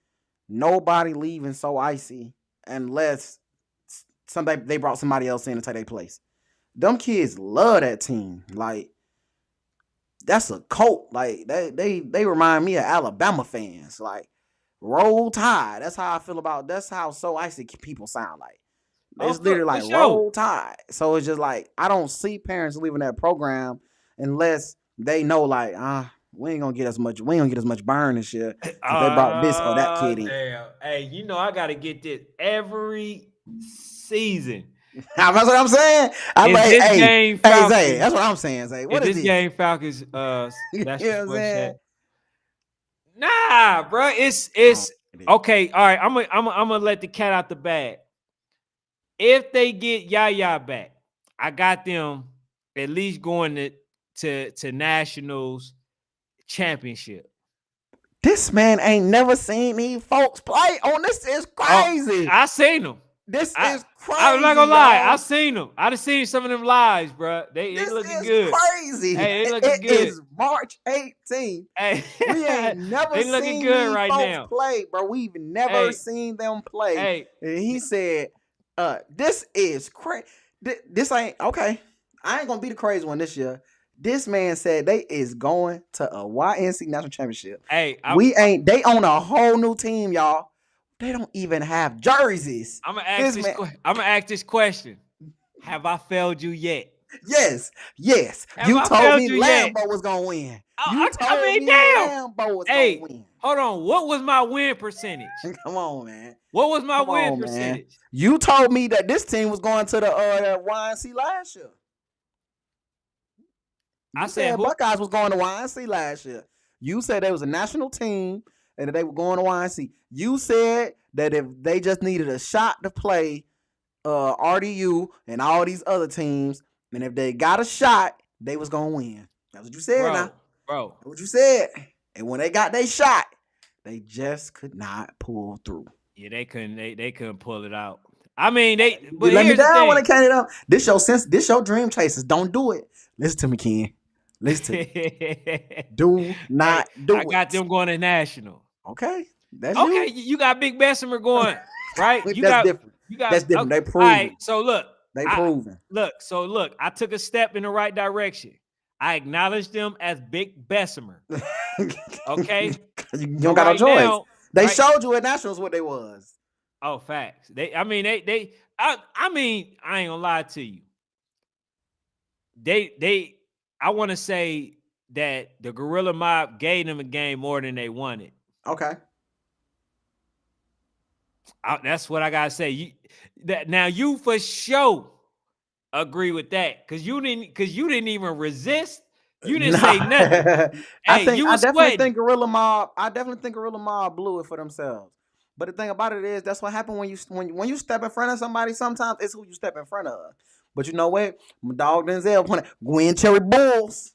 nobody leaving so icy unless somebody they brought somebody else in to take their place. Them kids love that team. Like that's a cult. Like they remind me of Alabama fans. Like roll tide. That's how I feel about. That's how so icy people sound like. oh It's literally for like sure. roll tide. So it's just like I don't see parents leaving that program unless they know like we ain't gonna get as much. We ain't gonna get as much burn this year because they brought this or that kid in. Damn. Hey, you know I gotta get this every season. That's what I'm saying. I'm Is like, this hey, game hey, Zay. Falcons? That's what I'm saying, Zay. Is What is this this? game Falcons You special know what I'm sports saying? chat? Nah, bro. It's I don't it's get it. okay. All right, I'm gonna let the cat out the bag. If they get Yaya back, I got them at least going to nationals championship. This man ain't never seen these folks play on this is Oh, crazy. I seen them. This I is I'm not crazy, gonna lie. I y'all. seen them. I done seen some of them lives, bro. They This looking is good. crazy. Hey, they looking It good. is March 18th. Hey, We ain't never they looking seen good these right folks now. play, bro. We've never Hey, seen them play. hey, And he said, this is crazy. This ain't okay. I ain't gonna be the crazy one this year. This man said they is going to a YNC national championship. hey. We ain't, they own a whole new team, y'all. They don't even have jerseys. I'm gonna ask This this. man, I'm gonna ask this question. Have I failed you yet? yes. Have You I told failed me you yet? Lambo was gonna win. You I told mean, me damn. Lambo was gonna Hey, win. hold on. What was my win percentage? Come on, man. What was my Come win on, man. percentage? You told me that this team was going to the YNC last year. I You said said who? Buckeyes was going to YNC last year. You said they was a national team and that they were going to YNC. You said that if they just needed a shot to play RDU and all these other teams, and if they got a shot, they was gonna win. That's what you said now. Bro. That's what you said. And when they got their shot, they just could not pull through. Yeah, they couldn't. They couldn't pull it out. I mean, You but let me here's the down when thing. it came up. This your sense. This your dream chasers. Don't do it. Listen to me, Ken. Listen to me. Do Hey, not I do got it. them going to national. Okay, that's Okay, you. you got Big Bessemer going, right? That's different. You got That's different. okay. They All right. proven. So look, They I proven. look, I took a step in the right direction. I acknowledge them as Big Bessemer. Okay. You But don't got no right choice. now, They right? showed you at nationals what they was. Oh, facts. I mean, I ain't gonna lie to you. They I want to say that the Gorilla Mob gave them a game more than they wanted. Okay. That's what I gotta say. Now you for sure agree with that because you didn't even resist. You didn't Nah. say nothing. Hey, you I was definitely sweating. think Gorilla Mob. I definitely think Gorilla Mob blew it for themselves. But the thing about it is, that's what happened when you step in front of somebody. Sometimes it's who you step in front of. But you know what? My dog Denzel playing Gwen Cherry Bulls.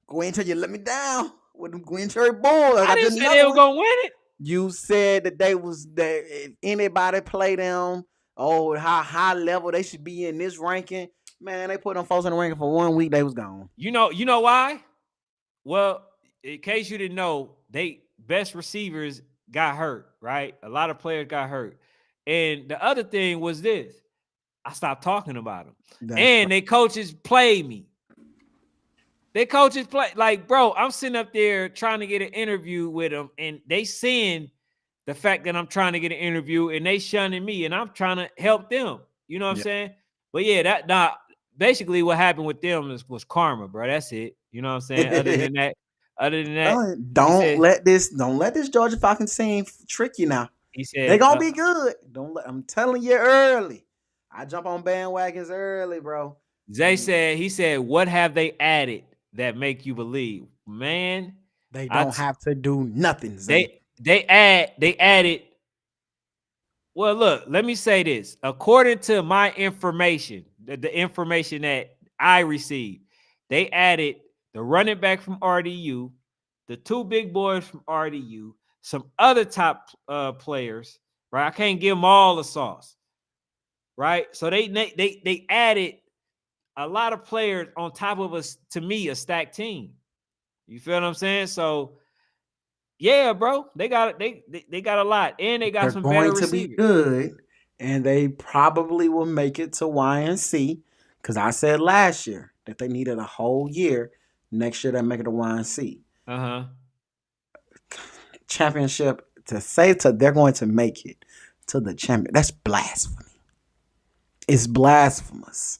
Gwen Cherry, you let me down with them Gwen Cherry Bulls. I I got you didn't say they another were one. gonna win it. You said that they was that if anybody play them, oh, how high level they should be in this ranking. Man, they put them folks in the ranking for 1 week. They was gone. You know why? Well, in case you didn't know, they best receivers got hurt, right? A lot of players got hurt. And the other thing was this. I stopped talking about them. That's And they coaches played me. They coaches play like, bro, I'm sitting up there trying to get an interview with them, and they seeing the fact that I'm trying to get an interview and they shunning me, and I'm trying to help them. You know what I'm yeah. saying? But yeah, that nah, basically what happened with them was karma, bro. That's it. You know what I'm saying? Other than that, he said, Don't let this Georgia Falcons team trick you now. he They said, gonna be good. Don't let I'm telling you early. I jump on bandwagons early, bro. Zay said, he said, what have they added that make you believe? Man, They I don't t- have to do nothing, Zay. they added. Well, look, let me say this. According to my information, the information that I received, they added the running back from RDU, the two big boys from RDU, some other top players, right? I can't give them all the sauce, right? So they added a lot of players on top of us, to me, a stacked team. You feel what I'm saying? So yeah, bro, they got a lot, and they got They're some better going to be receivers. good, and they probably will make it to YNC. Because I said last year that they needed a whole year. Next year they make it to YNC Uh-huh. championship. To say to they're going to make it to the champion, that's blasphemy. It's blasphemous,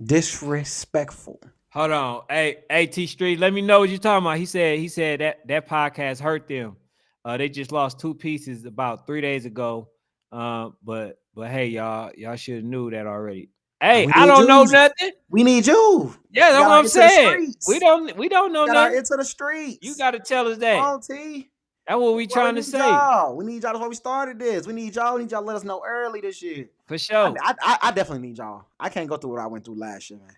disrespectful. Hold on. Hey, T Street, let me know what you're talking about. He said that podcast hurt them. They just lost two pieces about 3 days ago. But hey, y'all should have knew that already. And Hey, we I need don't know you. nothing. We need you. Yeah, We that's got what our I'm into the saying. streets. We don't know We got our nothing. into the You streets. got to tell us Come that. on, T. That's what That's we why we trying to need say. y'all. We need y'all. That's why we started this. We need y'all. We need y'all to let us know early this year. For sure. I definitely need y'all. I can't go through what I went through last year, man.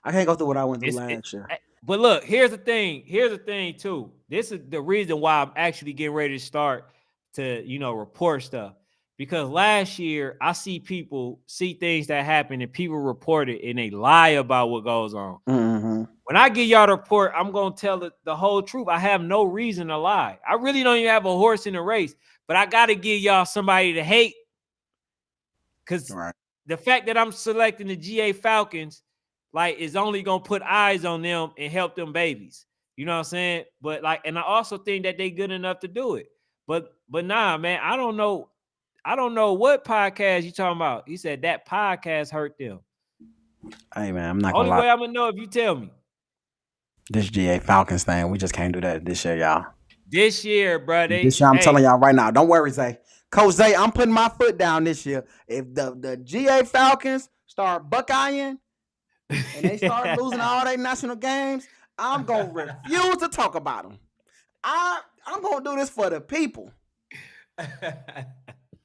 I can't go through what I went through last year. But look, here's the thing. Here's the thing too. This is the reason why I'm actually getting ready to start to, report stuff. Because last year I see people see things that happen and people report it and they lie about what goes on. Mm-hmm. When I give y'all the report, I'm gonna tell the whole truth. I have no reason to lie. I really don't even have a horse in the race, but I gotta give y'all somebody to hate. Because Right. the fact that I'm selecting the GA Falcons, like, is only gonna put eyes on them and help them babies. You know what I'm saying? But like, and I also think that they good enough to do it. But nah, man, I don't know. I don't know what podcast you talking about. He said that podcast hurt them. Hey, man, I'm not gonna Only lie. way I'm gonna know if you tell me. This GA Falcons thing, we just can't do that this year, y'all. This year, bro, This year, I'm hey, telling y'all right now. Don't worry, Zay. Coach Zay, I'm putting my foot down this year. If the GA Falcons start buckeying and they start losing all their national games, I'm gonna refuse to talk about them. I'm gonna do this for the people.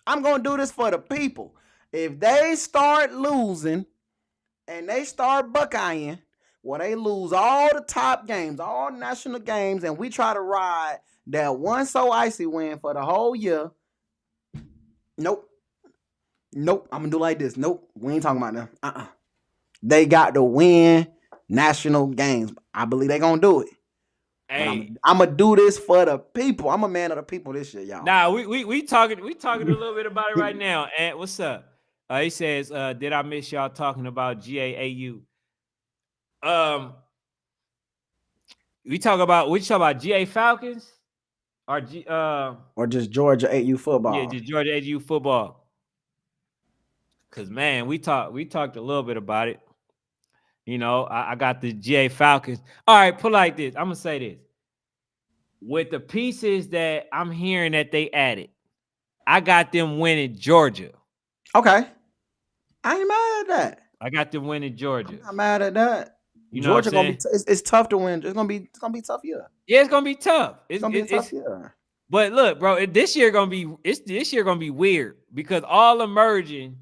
I'm gonna do this for the people. If they start losing and they start buckeying, well, they lose all the top games, all national games, and we try to ride that one so icy win for the whole year. Nope. Nope. I'm gonna do like this. Nope. We ain't talking about them. They got to win national games. I believe they gonna do it. But Hey, I'm gonna do this for the people. I'm a man of the people this year, y'all. nah, we talking a little bit about it right now. And what's up? He says, did I miss y'all talking about GAAU? Um, we talk about GA Falcons or Or just Georgia 8U yeah, football. just Georgia AU football. Cause man, we talked a little bit about it. I got the GA Falcons. All right, put like this. I'm gonna say this. With the pieces that I'm hearing that they added, I got them winning Georgia. Okay. I ain't mad at that. I got them winning I'm Georgia. not mad at that. You know what I'm Georgia gonna be saying? it's tough to win. It's gonna be tough year. Yeah, it's gonna be tough. It's It's gonna be it, a tough it's year. but look, bro, this year gonna be weird because all emerging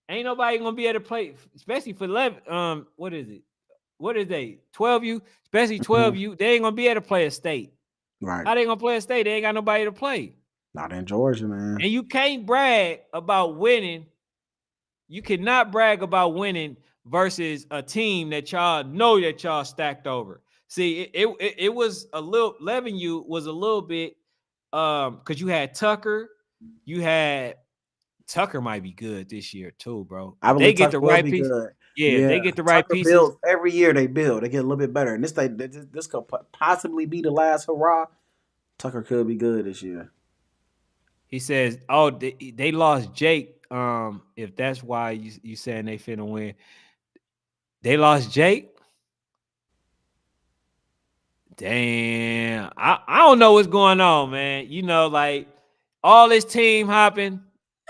ain't nobody gonna be able to play, especially for 11. What is it? What is they? 12U, especially Mhm. 12U. They ain't gonna be able to play a state. Right. How they gonna play a state? They ain't got nobody to play, Not in Georgia, man. and you can't brag about winning. You cannot brag about winning versus a team that y'all know that y'all stacked over. See, it was a little 11U was a little bit because you had Tucker, you had Tucker might be good this year too, bro. I If they believe get Tucker the will right be piece, good. yeah, if they Yeah, get the right Tucker pieces, builds every year. They build. They get a little bit better. And this could possibly be the last hurrah. Tucker could be good this year. he says, "Oh, they lost Jake. If that's why you saying they finna win, they lost Jake. Damn, I don't know what's going on, man. Like all this team hopping.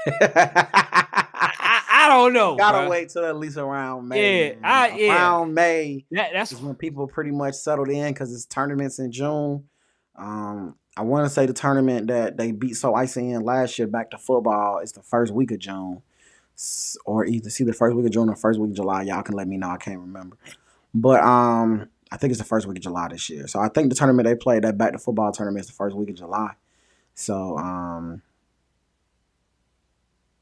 I don't know, Gotta bro. wait till at least around May, Yeah, man. yeah. Around May That's is when people pretty much settled in because it's tournaments in June. I want to say the tournament that they beat So Icy in last year back to football is the first week of June, or either see the first week of June or first week of July. Y'all can let me know. I can't remember, but I think it's the first week of July this year. So I think the tournament they played, that back to football tournament, is the first week of July. So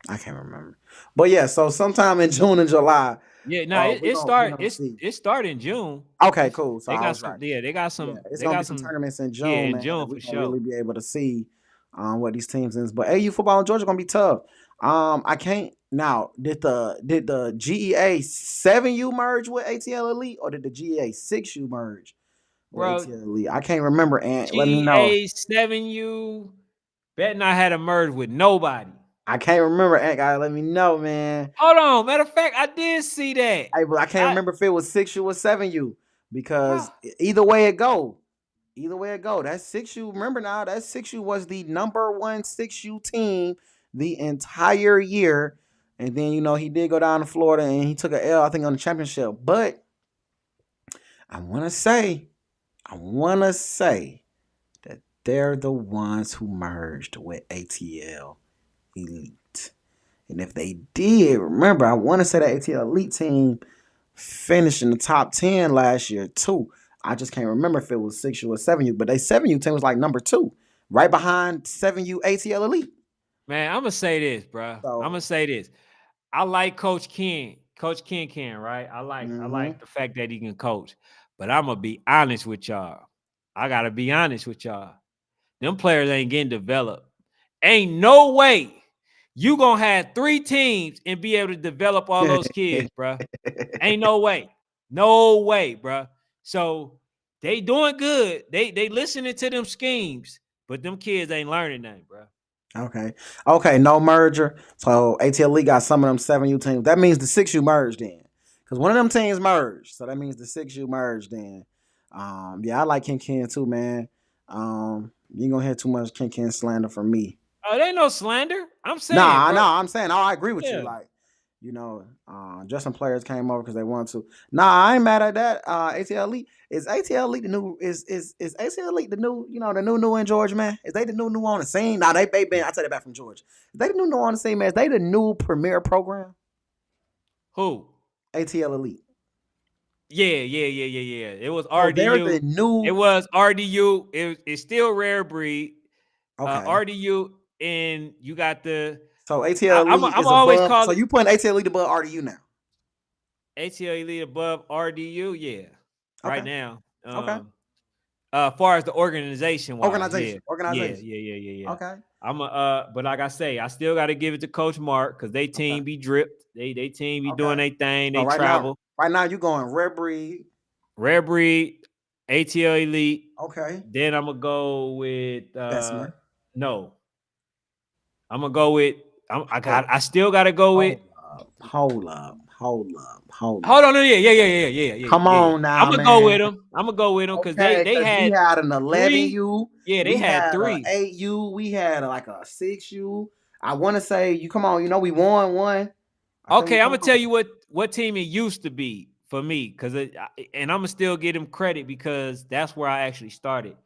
I can't remember, but yeah. So sometime in June and July, yeah. No, we gonna it's see. it started in June. Okay, cool. So They I got was some. right. Yeah, Yeah, it's they gonna be got some some. tournaments in Yeah, June, in man, that June we're for gonna sure, really be able to see what these teams is. But AU football in Georgia gonna be tough. I can't now. Did the GEA 7U merge with ATL Elite, or did the GEA 6U merge with bro. ATL Elite? I can't remember. And let me know. GA7U bet not had a merge with nobody. I can't remember. Ant guy, let me know, man. Hold on. Matter of fact, I did see that. But I can't I remember if it was 6U or 7U how because either way it go. Either way it go, that 6U. Remember now, that 6U was the number one 6U team the entire year. And then he did go down to Florida and he took a L, I think, on the championship. But I want to say, I want to say that they're the ones who merged with ATL Elite. And if they did, remember, I want to say that ATL Elite team finished in the top 10 last year too. I just can't remember if it was 6U or 7U, but they 7U team was like number 2, right behind 7U ATL Elite. man, I'm gonna say this, bro. I'm gonna So, say this. I like Coach Ken. Coach Ken can, right? I like mm-hmm. the fact that he can coach. But I'm gonna be honest with y'all. I gotta be honest with y'all. Them players ain't getting developed. Ain't no way you gonna have 3 teams and be able to develop all those kids, bro. Ain't no way. No way, bro. So they doing good. They listening to them schemes, but them kids ain't learning nothing, bro. Okay. Okay, no merger. So ATL Elite got some of them 7U teams. That means the 6U merged in. Because one of them teams merged. So that means the 6U merged in. Yeah, I like Ken too, man. You ain't gonna hear too much Ken slander from me. Oh, they ain't no slander. I'm saying, Nah, bro. nah, I'm saying, I agree with you. Yeah, Like, just some players came over because they wanted to. Nah, I ain't mad at that. ATL Elite is ATL Elite the new is ATL Elite the new the new in Georgia, man. Is they the new on the scene? Nah, they been. I take it back from Georgia. Is they the new on the scene, man? Is they the new premier program? who? ATL Elite. Yeah. It was So they're the RDU. It new. was RDU. It's still rare breed. Okay. RDU, and you got the So ATL Elite I'm is always above. call So it you putting ATL Elite above RDU now? ATL Elite above RDU. Yeah, right Okay. now. Okay. Far as the organization wise, yeah, Organization. yeah, Organization. yeah, yeah, yeah, yeah. Okay. But like I say, I still got to give it to Coach Mark because they Okay. team be dripped. They team be Okay. doing their thing. So They travel. right now you going Red Breed. Rare breed, ATL Elite. Okay. Then I'm gonna go with Bessemer. no. I'm gonna go with Hold, I still gotta go with hold up. Hold up. Hold up. Hold hold up. on. Come Yeah. on I'm now, gonna go with man. them. I'm gonna go with them because Okay, they because we had had an 11 three. U, Yeah, they we had had a three. 8 U, we had like a 6 U. I want to say you come on, you know we won one. I think we Okay, I'm come gonna tell on. you what team it used to be for me and I'm gonna still give them credit because that's where I actually started.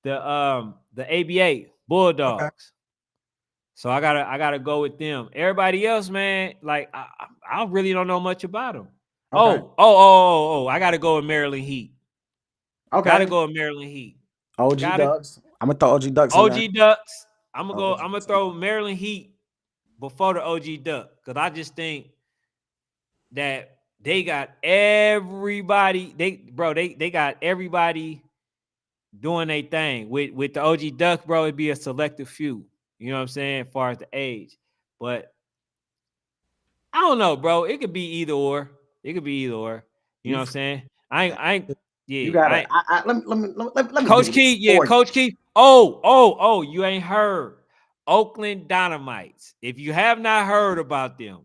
The ABA Okay. Bulldogs. So I gotta go with them. Everybody else, man, like I really don't know much about them. Okay. I gotta go with Maryland Heat. Gotta Okay. go with Maryland Heat. OG Gotta Ducks. I'm gonna throw OG Ducks in there. OG Ducks. Throw OG I'm gonna Ducks in throw there. Maryland Heat before the OG Duck because I just think that they got everybody. They got everybody doing their thing. With the OG Duck, bro, it'd be a selective few. You know what I'm saying? As far as the age. But I don't know, bro. It could be either or. It could be either or. You know You what I'm saying? I ain't you yeah, gotta I let me Coach do Key, this yeah, for you. Coach Key. You ain't heard. Oakland Dynamites. If you have not heard about them,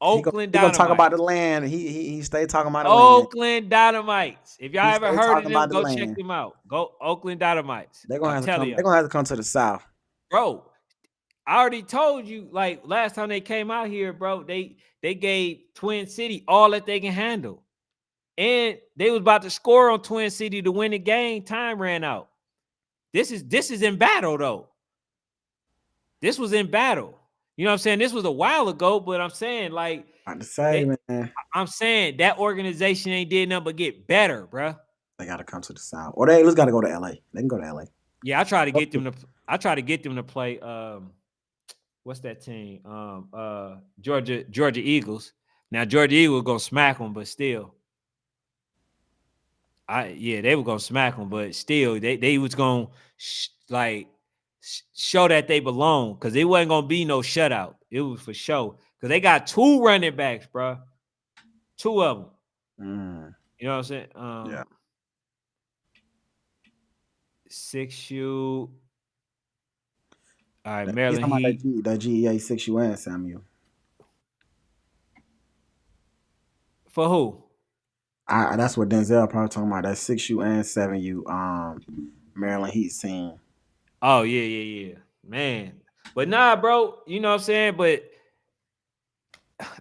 Oakland He gonna talk about the Dynamites. land. He stay talking about the land. Oakland Dynamites. If y'all He haven't stay heard of talking them, about the go check land. them out. Go Oakland Dynamites. They're gonna I'm have to telling come. They're y'all. gonna have to come to the south. Bro, I already told you, like last time they came out here, bro, they gave Twin City all that they can handle. And they was about to score on Twin City to win the game. Time ran out. This is in battle though. This was in battle. You know what I'm saying? This was a while ago, but I'm saying like About to say, they man, I'm saying that organization ain't did nothing but get better, bro. they gotta come to the south, or they at least gotta go to LA. They can go to LA. Yeah, I try to get them to play what's that team? Georgia Eagles. Now Georgia Eagles gonna smack them, but still. They were gonna smack them, but still, they was gonna show that they belong because it wasn't gonna be no shutout. It was for show because they got two running backs, bro. Two of them. Mm, You know what I'm saying? yeah, 6U. All right, he's Maryland talking about Heat. that GEA 6U and Samuel. For who? That's what Denzel probably talking about. That 6U and 7U. Maryland Heat scene. Oh, yeah. Man. But nah, bro. You know what I'm saying? But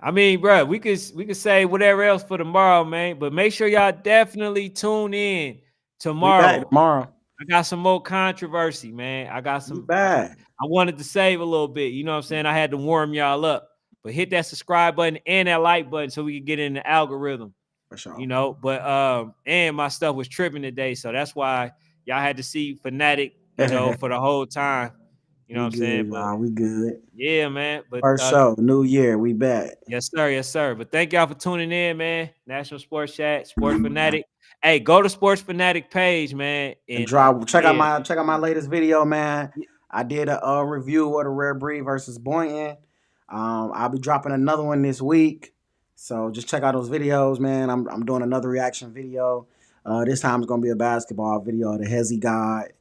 I mean, bro, we could say whatever else for tomorrow, man. But make sure y'all definitely tune in We back tomorrow. tomorrow. I got some more controversy, man. We back. I wanted to save a little bit. You know what I'm saying? I had to warm y'all up. But hit that subscribe button and that like button so we can get in the algorithm. For sure. You know, but and my stuff was tripping today. So that's why y'all had to see Fanatic, you know, for the whole time. You know what We I'm saying? good, But y'all. We good. yeah, man. But First show, new year. We back. yes, sir. Yes, sir. But thank y'all for tuning in, man. National Sports Chat, Sports Fanatic. Hey, go to Sports Fanatic page, man. And And drop. yeah. Check out my latest video, man. I did a review of the Rare Breed versus Boynton. I'll be dropping another one this week. So just check out those videos, man. I'm doing another reaction video. This time it's gonna be a basketball video of the Hezzy God.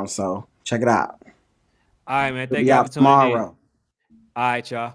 So check it out. All right, man. It'll Thank be y'all for out tuning in. tomorrow. All right, y'all.